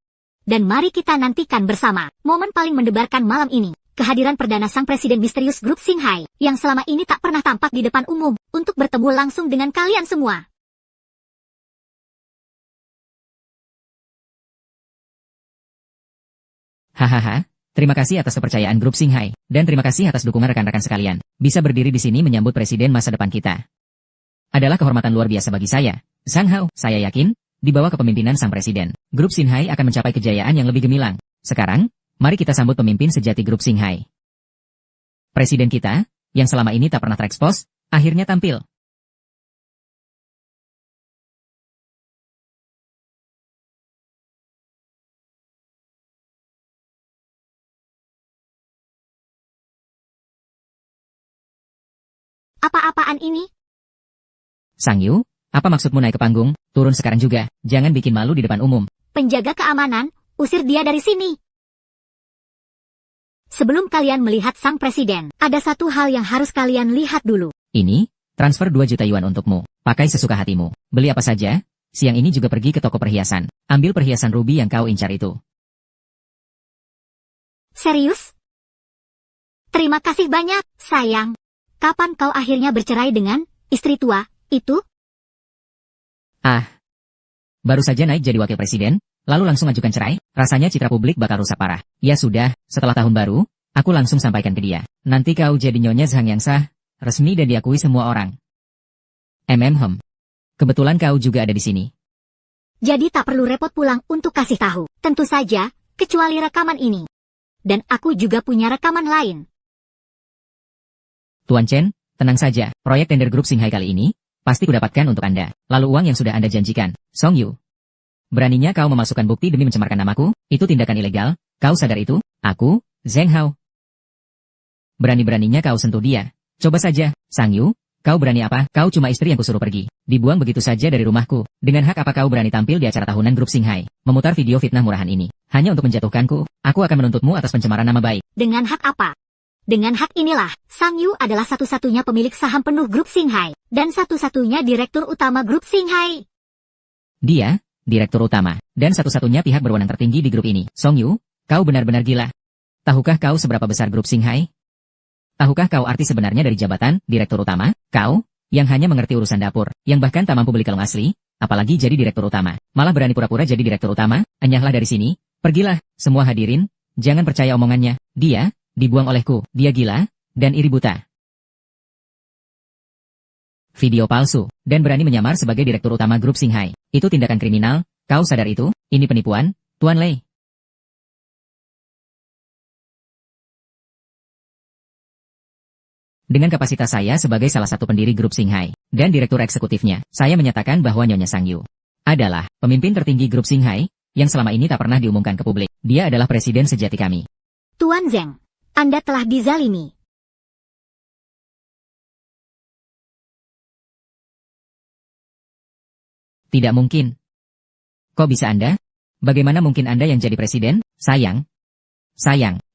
Dan mari kita nantikan bersama, momen paling mendebarkan malam ini. Kehadiran perdana sang presiden misterius grup Xinghai, yang selama ini tak pernah tampak di depan umum, untuk bertemu langsung dengan kalian semua. Hahaha, terima kasih atas kepercayaan grup Xinghai, dan terima kasih atas dukungan rekan-rekan sekalian. Bisa berdiri di sini menyambut presiden masa depan kita. Adalah kehormatan luar biasa bagi saya. Zhang Hao, saya yakin, di bawah kepemimpinan sang presiden, grup Xinghai akan mencapai kejayaan yang lebih gemilang. Sekarang, mari kita sambut pemimpin sejati grup Xinghai. Presiden kita, yang selama ini tak pernah terekspos, akhirnya tampil. Apa-apaan ini? Sang Yu, apa maksudmu naik ke panggung? Turun sekarang juga, jangan bikin malu di depan umum. Penjaga keamanan, usir dia dari sini. Sebelum kalian melihat sang presiden, ada satu hal yang harus kalian lihat dulu. Ini, transfer 2 juta yuan untukmu. Pakai sesuka hatimu. Beli apa saja. Siang ini juga pergi ke toko perhiasan. Ambil perhiasan ruby yang kau incar itu. Serius? Terima kasih banyak, sayang. Kapan kau akhirnya bercerai dengan istri tua itu? Baru saja naik jadi wakil presiden, lalu langsung ajukan cerai, rasanya citra publik bakal rusak parah. Ya sudah, setelah tahun baru, aku langsung sampaikan ke dia. Nanti kau jadi nyonya Zhang yang sah, resmi dan diakui semua orang. Kebetulan kau juga ada di sini. Jadi tak perlu repot pulang untuk kasih tahu. Tentu saja, kecuali rekaman ini. Dan aku juga punya rekaman lain. Tuan Chen, tenang saja, proyek tender grup Xinghai kali ini, pasti kudapatkan untuk Anda. Lalu uang yang sudah Anda janjikan. Song Yu. Beraninya kau memasukkan bukti demi mencemarkan namaku? Itu tindakan ilegal. Kau sadar itu? Aku, Zhang Hao. Berani-beraninya kau sentuh dia. Coba saja, Sang Yu. Kau berani apa? Kau cuma istri yang kusuruh pergi. Dibuang begitu saja dari rumahku. Dengan hak apa kau berani tampil di acara tahunan grup Xinghai? Memutar video fitnah murahan ini. Hanya untuk menjatuhkanku. Aku akan menuntutmu atas pencemaran nama baik. Dengan hak apa? Dengan hak inilah, Sang Yu adalah satu-satunya pemilik saham penuh grup Xinghai. Dan satu-satunya direktur utama grup Xinghai. Dia, direktur utama, dan satu-satunya pihak berwenang tertinggi di grup ini. Song Yu, kau benar-benar gila. Tahukah kau seberapa besar grup Xinghai? Tahukah kau arti sebenarnya dari jabatan direktur utama? Kau, yang hanya mengerti urusan dapur, yang bahkan tak mampu beli kalung asli, apalagi jadi direktur utama. Malah berani pura-pura jadi direktur utama, enyahlah dari sini, pergilah, semua hadirin, jangan percaya omongannya. Dia, dibuang olehku, dia gila, dan iri buta. Video palsu, dan berani menyamar sebagai direktur utama grup Xinghai. Itu tindakan kriminal, kau sadar itu? Ini penipuan, Tuan Lei. Dengan kapasitas saya sebagai salah satu pendiri grup Xinghai, dan direktur eksekutifnya, saya menyatakan bahwa Nyonya Sang Yu adalah pemimpin tertinggi grup Xinghai, yang selama ini tak pernah diumumkan ke publik. Dia adalah presiden sejati kami. Tuan Zheng, Anda telah dizalimi. Tidak mungkin. Kok bisa Anda? Bagaimana mungkin Anda yang jadi presiden? Sayang.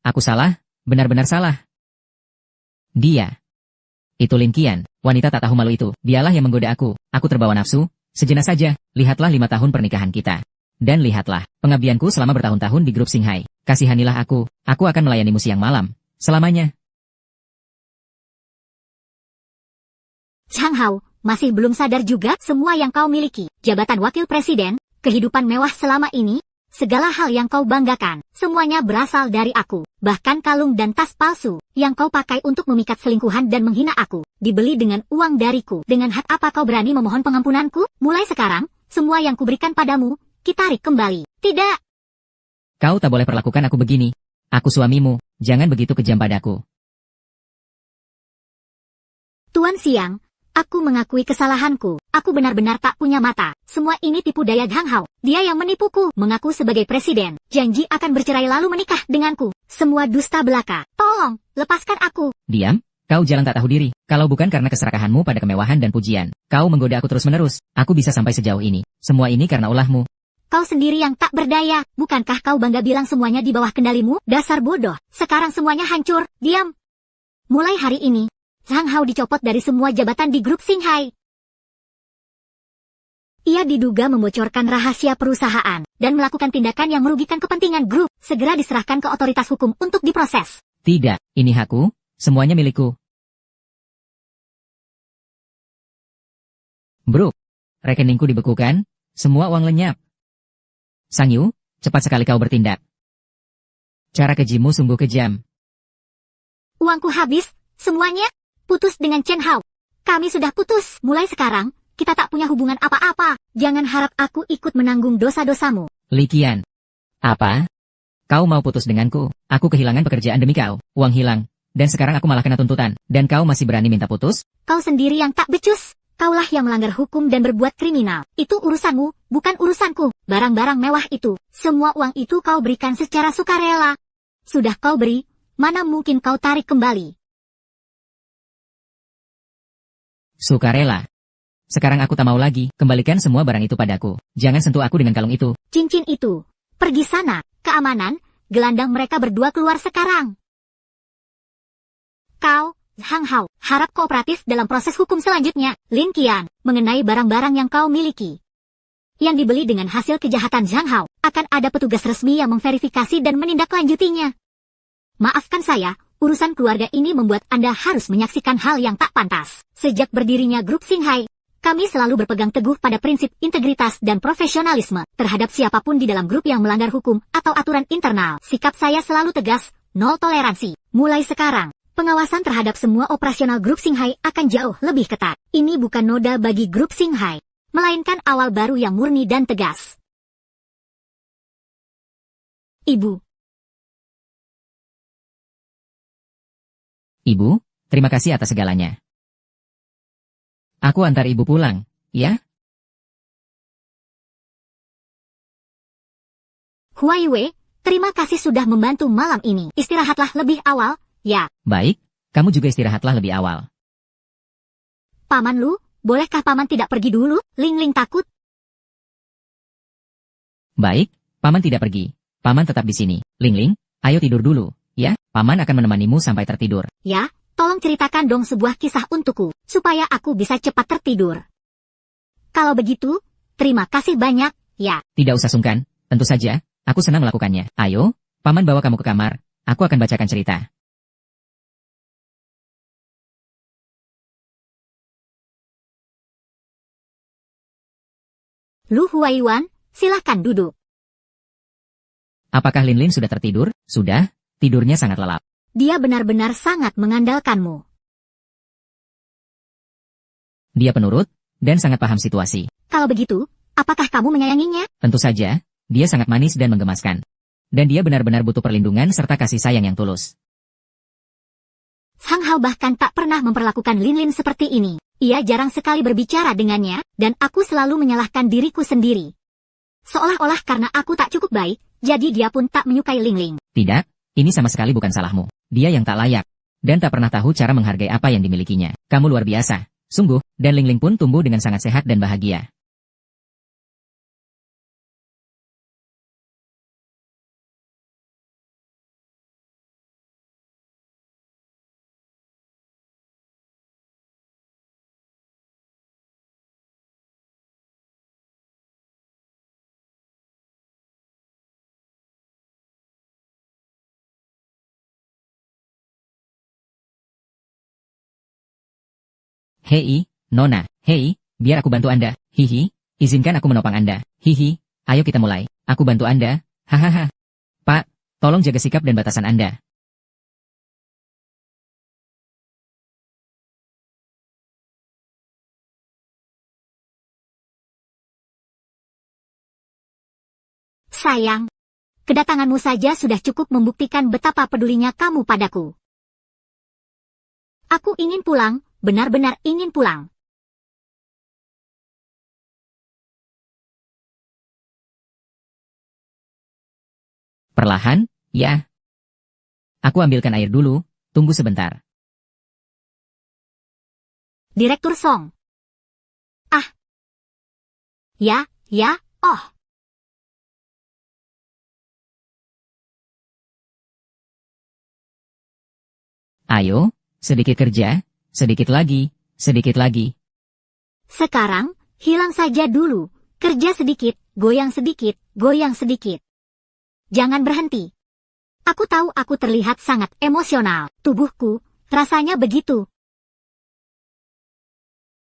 Aku salah, benar-benar salah. Dia. Itu Lin Qian, wanita tak tahu malu itu. Dialah yang menggoda aku. Aku terbawa nafsu. Sejenak saja, lihatlah 5 tahun pernikahan kita. Dan lihatlah, pengabdianku selama bertahun-tahun di grup Xinghai. Kasihanilah aku akan melayanimu siang malam. Selamanya. Zhang Hao, masih belum sadar juga semua yang kau miliki. Jabatan wakil presiden, kehidupan mewah selama ini, segala hal yang kau banggakan, semuanya berasal dari aku. Bahkan kalung dan tas palsu, yang kau pakai untuk memikat selingkuhan dan menghina aku, dibeli dengan uang dariku. Dengan hak apa kau berani memohon pengampunanku? Mulai sekarang, semua yang kuberikan padamu, kitarik kembali. Tidak! Kau tak boleh perlakukan aku begini. Aku suamimu, jangan begitu kejam padaku. Tuan Xiang, aku mengakui kesalahanku. Aku benar-benar tak punya mata. Semua ini tipu daya Zhang Hao. Dia yang menipuku, mengaku sebagai presiden, janji akan bercerai lalu menikah denganku. Semua dusta belaka. Tolong, lepaskan aku. Diam, kau jalan tak tahu diri. Kalau bukan karena keserakahanmu pada kemewahan dan pujian, kau menggoda aku terus-menerus. Aku bisa sampai sejauh ini. Semua ini karena ulahmu. Kau sendiri yang tak berdaya. Bukankah kau bangga bilang semuanya di bawah kendalimu? Dasar bodoh. Sekarang semuanya hancur. Diam. Mulai hari ini, Zhang Hao dicopot dari semua jabatan di grup Xinghai. Ia diduga membocorkan rahasia perusahaan dan melakukan tindakan yang merugikan kepentingan grup. Segera diserahkan ke otoritas hukum untuk diproses. Tidak, ini hakku, semuanya milikku. Bro, rekeningku dibekukan, semua uang lenyap. Sang Yu, cepat sekali kau bertindak. Cara kejimu sungguh kejam. Uangku habis, semuanya. Putus dengan Chen Hao. Kami sudah putus. Mulai sekarang, kita tak punya hubungan apa-apa. Jangan harap aku ikut menanggung dosa-dosamu. Li Qian. Apa? Kau mau putus denganku? Aku kehilangan pekerjaan demi kau. Uang hilang. Dan sekarang aku malah kena tuntutan. Dan kau masih berani minta putus? Kau sendiri yang tak becus. Kaulah yang melanggar hukum dan berbuat kriminal. Itu urusanmu, bukan urusanku. Barang-barang mewah itu, semua uang itu kau berikan secara sukarela. Sudah kau beri, mana mungkin kau tarik kembali. Sukarela. Sekarang aku tak mau lagi, kembalikan semua barang itu padaku. Jangan sentuh aku dengan kalung itu. Cincin itu. Pergi sana, keamanan, gelandang mereka berdua keluar sekarang. Kau, Zhang Hao, harap kooperatif dalam proses hukum selanjutnya. Lin Qian, mengenai barang-barang yang kau miliki, yang dibeli dengan hasil kejahatan Zhang Hao, akan ada petugas resmi yang memverifikasi dan menindaklanjutinya. Maafkan saya, urusan keluarga ini membuat Anda harus menyaksikan hal yang tak pantas. Sejak berdirinya grup Xinghai, kami selalu berpegang teguh pada prinsip integritas dan profesionalisme terhadap siapapun di dalam grup yang melanggar hukum atau aturan internal. Sikap saya selalu tegas, nol toleransi. Mulai sekarang, pengawasan terhadap semua operasional grup Xinghai akan jauh lebih ketat. Ini bukan noda bagi grup Xinghai, melainkan awal baru yang murni dan tegas. Ibu. Ibu, terima kasih atas segalanya. Aku antar ibu pulang, ya? Huai Wei, terima kasih sudah membantu malam ini. Istirahatlah lebih awal, ya. Baik, kamu juga istirahatlah lebih awal. Paman Lu, bolehkah paman tidak pergi dulu? Ling Ling takut. Baik, paman tidak pergi. Paman tetap di sini. Ling Ling, ayo tidur dulu, ya? Paman akan menemanimu sampai tertidur. Ya, tolong ceritakan dong sebuah kisah untukku, supaya aku bisa cepat tertidur. Kalau begitu, terima kasih banyak, ya. Tidak usah sungkan, tentu saja, aku senang melakukannya. Ayo, paman bawa kamu ke kamar, aku akan bacakan cerita. Lu Huaiwan, silahkan duduk. Apakah Lin Lin sudah tertidur? Sudah, tidurnya sangat lelap. Dia benar-benar sangat mengandalkanmu. Dia penurut, dan sangat paham situasi. Kalau begitu, apakah kamu menyayanginya? Tentu saja, dia sangat manis dan menggemaskan. Dan dia benar-benar butuh perlindungan serta kasih sayang yang tulus. Zhang Hao bahkan tak pernah memperlakukan Lin Lin seperti ini. Ia jarang sekali berbicara dengannya, dan aku selalu menyalahkan diriku sendiri. Seolah-olah karena aku tak cukup baik, jadi dia pun tak menyukai Lingling. Tidak, ini sama sekali bukan salahmu. Dia yang tak layak. Dan tak pernah tahu cara menghargai apa yang dimilikinya. Kamu luar biasa. Sungguh, dan Lingling pun tumbuh dengan sangat sehat dan bahagia. Hei, Nona, hei, biar aku bantu Anda. Hihi, izinkan aku menopang Anda. Hihi, ayo kita mulai. Aku bantu Anda. Hahaha. Pak, tolong jaga sikap dan batasan Anda. Sayang, kedatanganmu saja sudah cukup membuktikan betapa pedulinya kamu padaku. Aku ingin pulang, benar-benar ingin pulang. Perlahan, ya. Aku ambilkan air dulu, tunggu sebentar. Direktur Song. Ah. Ya, oh. Ayo, sedikit kerja, sedikit lagi, sedikit lagi. Sekarang, hilang saja dulu. Kerja sedikit, goyang sedikit, goyang sedikit. Jangan berhenti. Aku tahu aku terlihat sangat emosional. Tubuhku, rasanya begitu.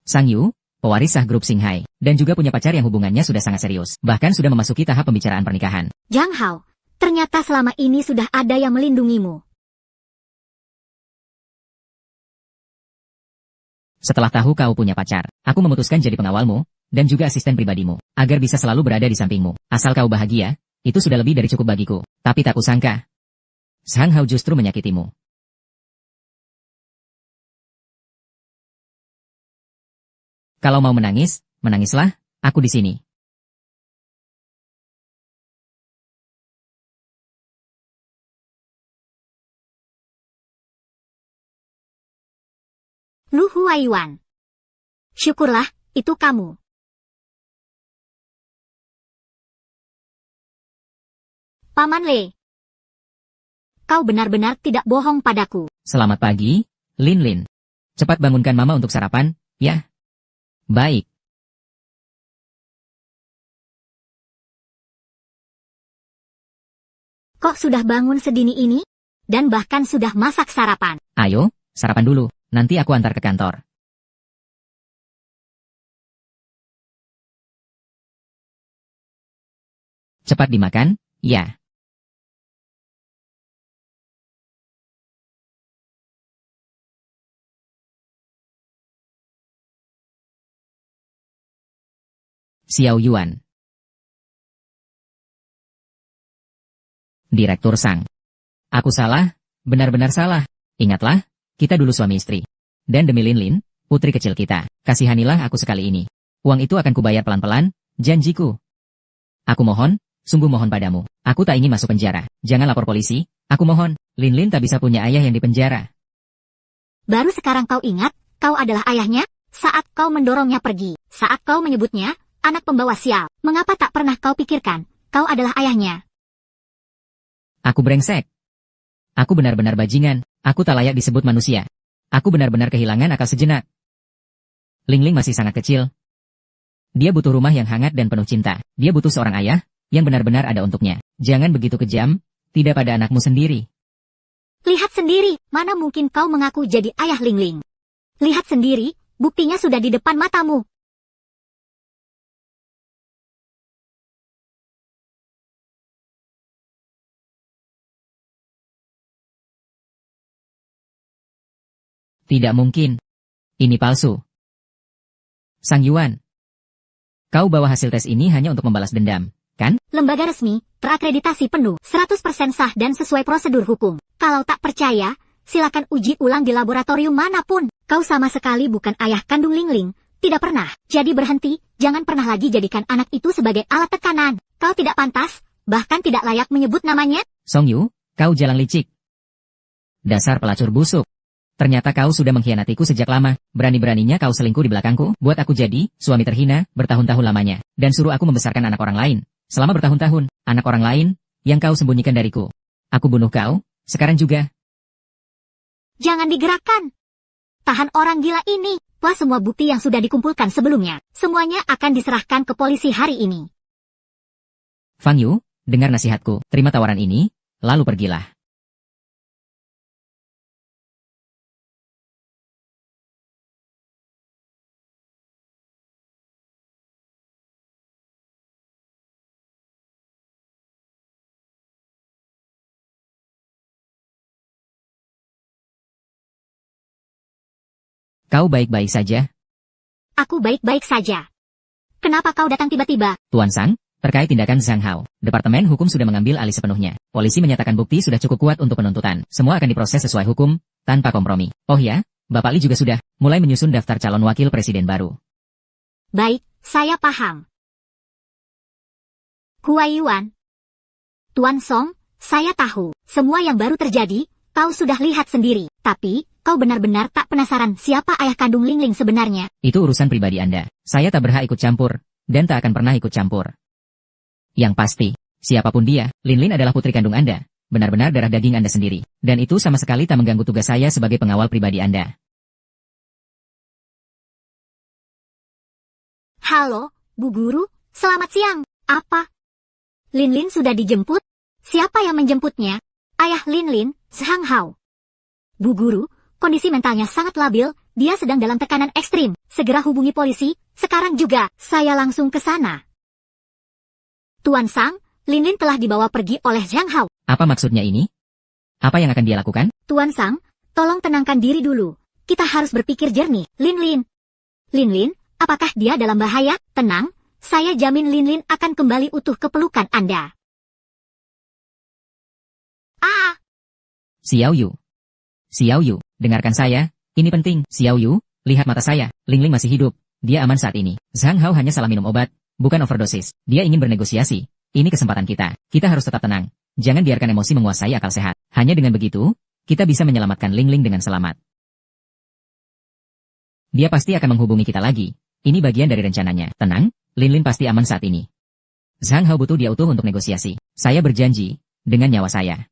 Sang Yu, pewaris sah grup Singhai, dan juga punya pacar yang hubungannya sudah sangat serius. Bahkan sudah memasuki tahap pembicaraan pernikahan. Zhang Hao, ternyata selama ini sudah ada yang melindungimu. Setelah tahu kau punya pacar, aku memutuskan jadi pengawalmu, dan juga asisten pribadimu, agar bisa selalu berada di sampingmu. Asal kau bahagia, itu sudah lebih dari cukup bagiku. Tapi tak kusangka, Zhang Hao justru menyakitimu. Kalau mau menangis, menangislah, aku di sini. Lu Huaiwan. Syukurlah, itu kamu. Paman Le. Kau benar-benar tidak bohong padaku. Selamat pagi, Lin Lin. Cepat bangunkan mama untuk sarapan, ya? Baik. Kok sudah bangun sedini ini? Dan bahkan sudah masak sarapan. Ayo, sarapan dulu, nanti aku antar ke kantor. Cepat dimakan, ya. Xiao Yuan. Direktur Sang. Aku salah, benar-benar salah. Ingatlah, kita dulu suami istri. Dan demi Lin Lin, putri kecil kita, kasihanilah aku sekali ini. Uang itu akan kubayar pelan-pelan, janjiku. Aku mohon, sungguh mohon padamu. Aku tak ingin masuk penjara. Jangan lapor polisi, aku mohon. Lin Lin tak bisa punya ayah yang di penjara. Baru sekarang kau ingat, kau adalah ayahnya? Saat kau mendorongnya pergi, saat kau menyebutnya, anak pembawa sial, mengapa tak pernah kau pikirkan, kau adalah ayahnya? Aku brengsek. Aku benar-benar bajingan, aku tak layak disebut manusia. Aku benar-benar kehilangan akal sejenak. Ling Ling masih sangat kecil. Dia butuh rumah yang hangat dan penuh cinta. Dia butuh seorang ayah, yang benar-benar ada untuknya. Jangan begitu kejam, tidak pada anakmu sendiri. Lihat sendiri, mana mungkin kau mengaku jadi ayah Ling Ling? Lihat sendiri, buktinya sudah di depan matamu. Tidak mungkin. Ini palsu. Sang Yuan. Kau bawa hasil tes ini hanya untuk membalas dendam, kan? Lembaga resmi, terakreditasi penuh, 100% sah dan sesuai prosedur hukum. Kalau tak percaya, silakan uji ulang di laboratorium manapun. Kau sama sekali bukan ayah kandung Ling Ling, Tidak pernah. Jadi berhenti, jangan pernah lagi jadikan anak itu sebagai alat tekanan. Kau tidak pantas, bahkan tidak layak menyebut namanya. Song Yu, kau jalan licik. Dasar pelacur busuk. Ternyata kau sudah mengkhianatiku sejak lama. Berani-beraninya kau selingkuh di belakangku, buat aku jadi suami terhina bertahun-tahun lamanya. Dan suruh aku membesarkan anak orang lain. Selama bertahun-tahun, anak orang lain yang kau sembunyikan dariku. Aku bunuh kau, sekarang juga. Jangan digerakkan. Tahan orang gila ini. Wah, semua bukti yang sudah dikumpulkan sebelumnya. Semuanya akan diserahkan ke polisi hari ini. Fang Yu, dengar nasihatku. Terima tawaran ini, lalu pergilah. Kau baik-baik saja? Aku baik-baik saja. Kenapa kau datang tiba-tiba? Tuan Sang, terkait tindakan Zhang Hao, Departemen Hukum sudah mengambil alih sepenuhnya. Polisi menyatakan bukti sudah cukup kuat untuk penuntutan. Semua akan diproses sesuai hukum, tanpa kompromi. Oh ya, Bapak Li juga sudah mulai menyusun daftar calon wakil presiden baru. Baik, saya paham. Huai Yuan. Tuan Song, saya tahu. Semua yang baru terjadi, kau sudah lihat sendiri. Tapi, kau benar-benar tak penasaran siapa ayah kandung Lingling sebenarnya. Itu urusan pribadi Anda. Saya tak berhak ikut campur, dan tak akan pernah ikut campur. Yang pasti, siapapun dia, Linlin adalah putri kandung Anda. Benar-benar darah daging Anda sendiri. Dan itu sama sekali tak mengganggu tugas saya sebagai pengawal pribadi Anda. Halo, Bu Guru, selamat siang. Apa? Linlin sudah dijemput? Siapa yang menjemputnya? Ayah Linlin, Zhang Hao. Bu Guru, kondisi mentalnya sangat labil, dia sedang dalam tekanan ekstrim. Segera hubungi polisi, sekarang juga. Saya langsung ke sana. Tuan Sang, Linlin telah dibawa pergi oleh Zhang Hao. Apa maksudnya ini? Apa yang akan dia lakukan? Tuan Sang, tolong tenangkan diri dulu. Kita harus berpikir jernih. Linlin. Linlin, apakah dia dalam bahaya? Tenang, saya jamin Linlin akan kembali utuh ke pelukan Anda. Ah! Xiao Yu. Xiao Yu, dengarkan saya, ini penting. Xiao Yu, lihat mata saya, Lingling masih hidup, dia aman saat ini. Zhang Hao hanya salah minum obat, bukan overdosis. Dia ingin bernegosiasi. Ini kesempatan kita. Kita harus tetap tenang. Jangan biarkan emosi menguasai akal sehat. Hanya dengan begitu, kita bisa menyelamatkan Lingling dengan selamat. Dia pasti akan menghubungi kita lagi. Ini bagian dari rencananya. Tenang, Linlin pasti aman saat ini. Zhang Hao butuh dia utuh untuk negosiasi. Saya berjanji, dengan nyawa saya.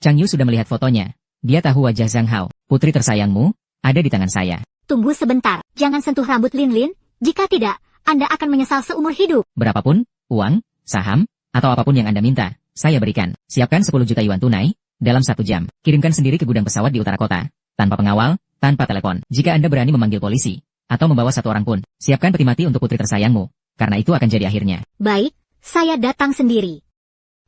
Chang Yu sudah melihat fotonya. Dia tahu wajah Zhang Hao. Putri tersayangmu, ada di tangan saya. Tunggu sebentar, jangan sentuh rambut Linlin. Jika tidak, Anda akan menyesal seumur hidup. Berapapun, uang, saham, atau apapun yang Anda minta, saya berikan. Siapkan 10 juta yuan tunai, dalam 1 jam. Kirimkan sendiri ke gudang pesawat di utara kota. Tanpa pengawal, tanpa telepon. Jika Anda berani memanggil polisi, atau membawa 1 orang pun, siapkan peti mati untuk putri tersayangmu. Karena itu akan jadi akhirnya. Baik, saya datang sendiri.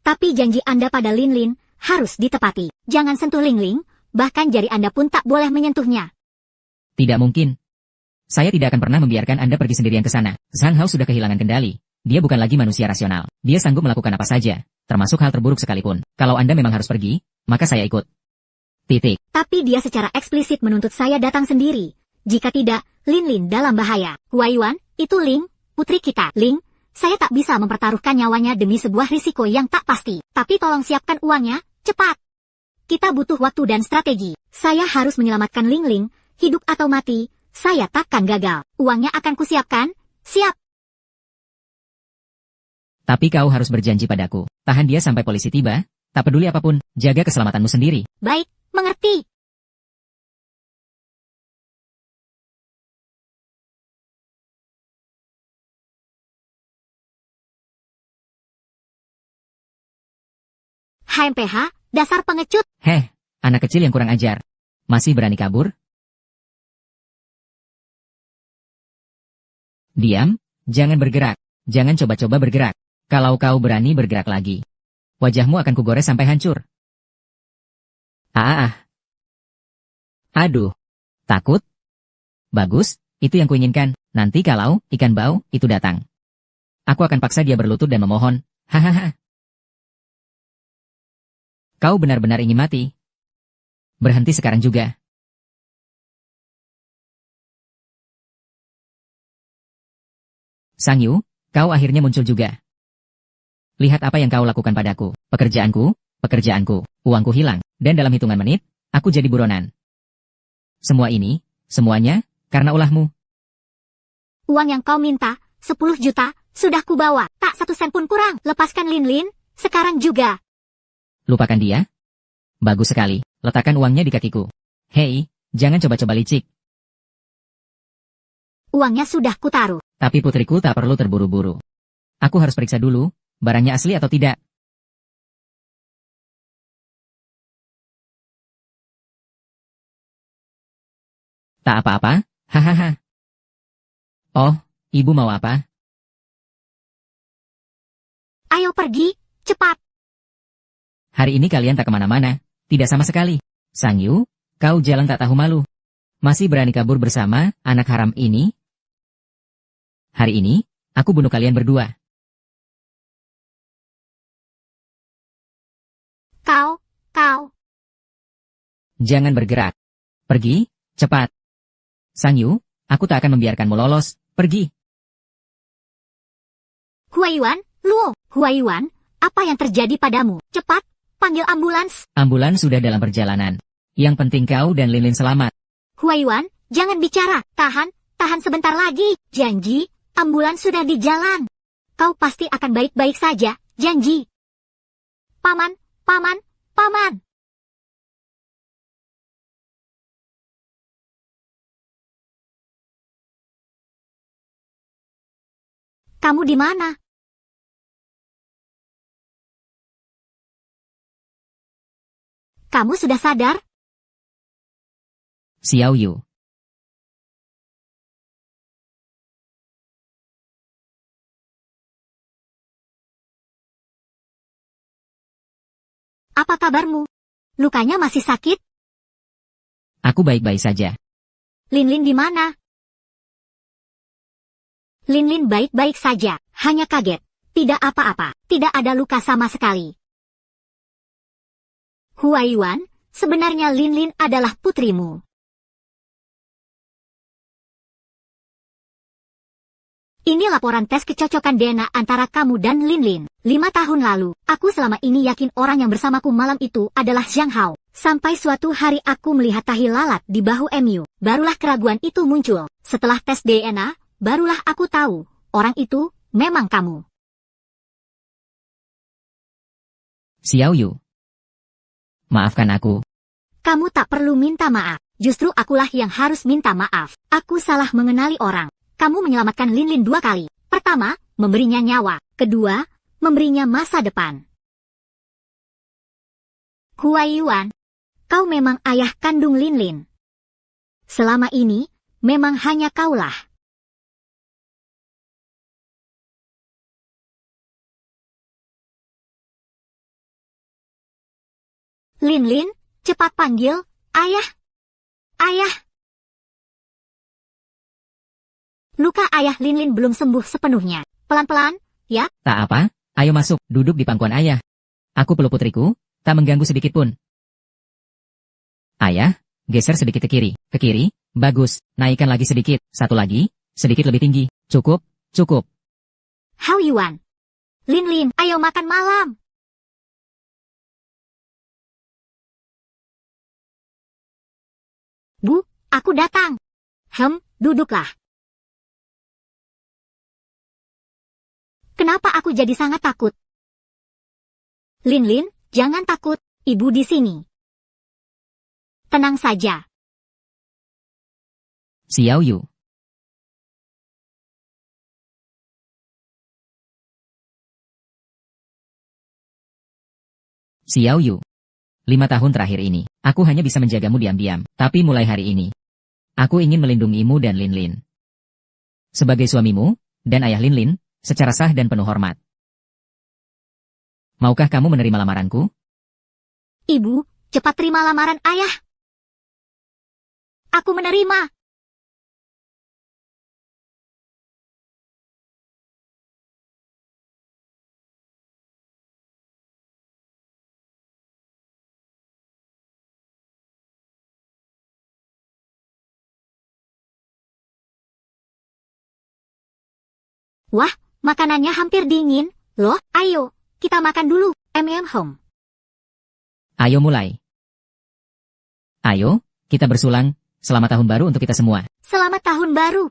Tapi janji Anda pada Linlin harus ditepati. Jangan sentuh Lingling, bahkan jari Anda pun tak boleh menyentuhnya. Tidak mungkin. Saya tidak akan pernah membiarkan Anda pergi sendirian ke sana. Zhang Hao sudah kehilangan kendali. Dia bukan lagi manusia rasional. Dia sanggup melakukan apa saja, termasuk hal terburuk sekalipun. Kalau Anda memang harus pergi, maka saya ikut. Titik. Tapi dia secara eksplisit menuntut saya datang sendiri. Jika tidak, Linlin dalam bahaya. Huai Yuan, itu Ling, putri kita. Ling, saya tak bisa mempertaruhkan nyawanya demi sebuah risiko yang tak pasti. Tapi tolong siapkan uangnya, cepat. Kita butuh waktu dan strategi. Saya harus menyelamatkan Lingling, hidup atau mati, saya takkan gagal. Uangnya akan kusiapkan, siap. Tapi kau harus berjanji padaku. Tahan dia sampai polisi tiba, tak peduli apapun, jaga keselamatanmu sendiri. Baik, mengerti. HMPH, dasar pengecut. Heh, anak kecil yang kurang ajar. Masih berani kabur? Diam, jangan bergerak. Jangan coba-coba bergerak. Kalau kau berani bergerak lagi, wajahmu akan kugores sampai hancur. Aduh. Takut? Bagus, itu yang kuinginkan. Nanti kalau ikan bau itu datang, aku akan paksa dia berlutut dan memohon. Hahaha. Kau benar-benar ingin mati? Berhenti sekarang juga. Sang Yu, kau akhirnya muncul juga. Lihat apa yang kau lakukan padaku. Pekerjaanku, uangku hilang, dan dalam hitungan menit, aku jadi buronan. Semuanya, karena ulahmu. Uang yang kau minta, 10 juta, sudah kubawa. Tak satu sen pun kurang. Lepaskan Linlin, sekarang juga. Lupakan dia? Bagus sekali, letakkan uangnya di kakiku. Hei, jangan coba-coba licik. Uangnya sudah kutaruh. Tapi putriku tak perlu terburu-buru. Aku harus periksa dulu, barangnya asli atau tidak. Tak apa-apa, hahaha. Oh, ibu mau apa? Ayo pergi, cepat. Hari ini kalian tak kemana-mana, tidak sama sekali. Sang Yu, kau jalan tak tahu malu. Masih berani kabur bersama anak haram ini? Hari ini, aku bunuh kalian berdua. Kau. Jangan bergerak. Pergi, cepat. Sang Yu, aku tak akan membiarkanmu lolos. Pergi. Huayuan, Luo. Huayuan, apa yang terjadi padamu? Cepat, panggil ambulans. Ambulans sudah dalam perjalanan. Yang penting kau dan Linlin selamat. Huayuan, jangan bicara. Tahan sebentar lagi. Janji, ambulans sudah di jalan. Kau pasti akan baik-baik saja, janji. Paman. Kamu di mana? Kamu sudah sadar? Xiao Yu. Apa kabarmu? Lukanya masih sakit? Aku baik-baik saja. Linlin di mana? Linlin baik-baik saja, hanya kaget. Tidak apa-apa, tidak ada luka sama sekali. Huayuan, sebenarnya Linlin adalah putrimu. Ini laporan tes kecocokan DNA antara kamu dan Linlin. 5 tahun lalu, aku selama ini yakin orang yang bersamaku malam itu adalah Zhang Hao. Sampai suatu hari aku melihat tahi lalat di bahu Mu. Barulah keraguan itu muncul. Setelah tes DNA, barulah aku tahu, orang itu memang kamu. Xiao Yu. Maafkan aku. Kamu tak perlu minta maaf. Justru akulah yang harus minta maaf. Aku salah mengenali orang. Kamu menyelamatkan Linlin 2 kali. Pertama, memberinya nyawa. Kedua, memberinya masa depan. Huayuan, kau memang ayah kandung Linlin. Selama ini, memang hanya kaulah. Linlin, cepat panggil, ayah. Ayah. Luka ayah Linlin belum sembuh sepenuhnya. Pelan-pelan, ya. Tak apa, ayo masuk, duduk di pangkuan ayah. Aku peluk putriku, tak mengganggu sedikit pun. Ayah, geser sedikit ke kiri. Ke kiri, bagus, naikkan lagi sedikit. Satu lagi, sedikit lebih tinggi. Cukup. Haoyuan. Linlin, ayo makan malam. Bu, aku datang. Duduklah. Kenapa aku jadi sangat takut? Linlin, jangan takut, ibu di sini. Tenang saja. Xiao Yu. Xiao Yu. 5 tahun terakhir ini, aku hanya bisa menjagamu diam-diam. Tapi mulai hari ini, aku ingin melindungimu dan Linlin. Sebagai suamimu, dan ayah Linlin, secara sah dan penuh hormat. Maukah kamu menerima lamaranku? Ibu, cepat terima lamaran ayah. Aku menerima. Wah, makanannya hampir dingin. Loh, ayo, kita makan dulu. Home. Ayo mulai. Ayo, kita bersulang. Selamat tahun baru untuk kita semua. Selamat tahun baru.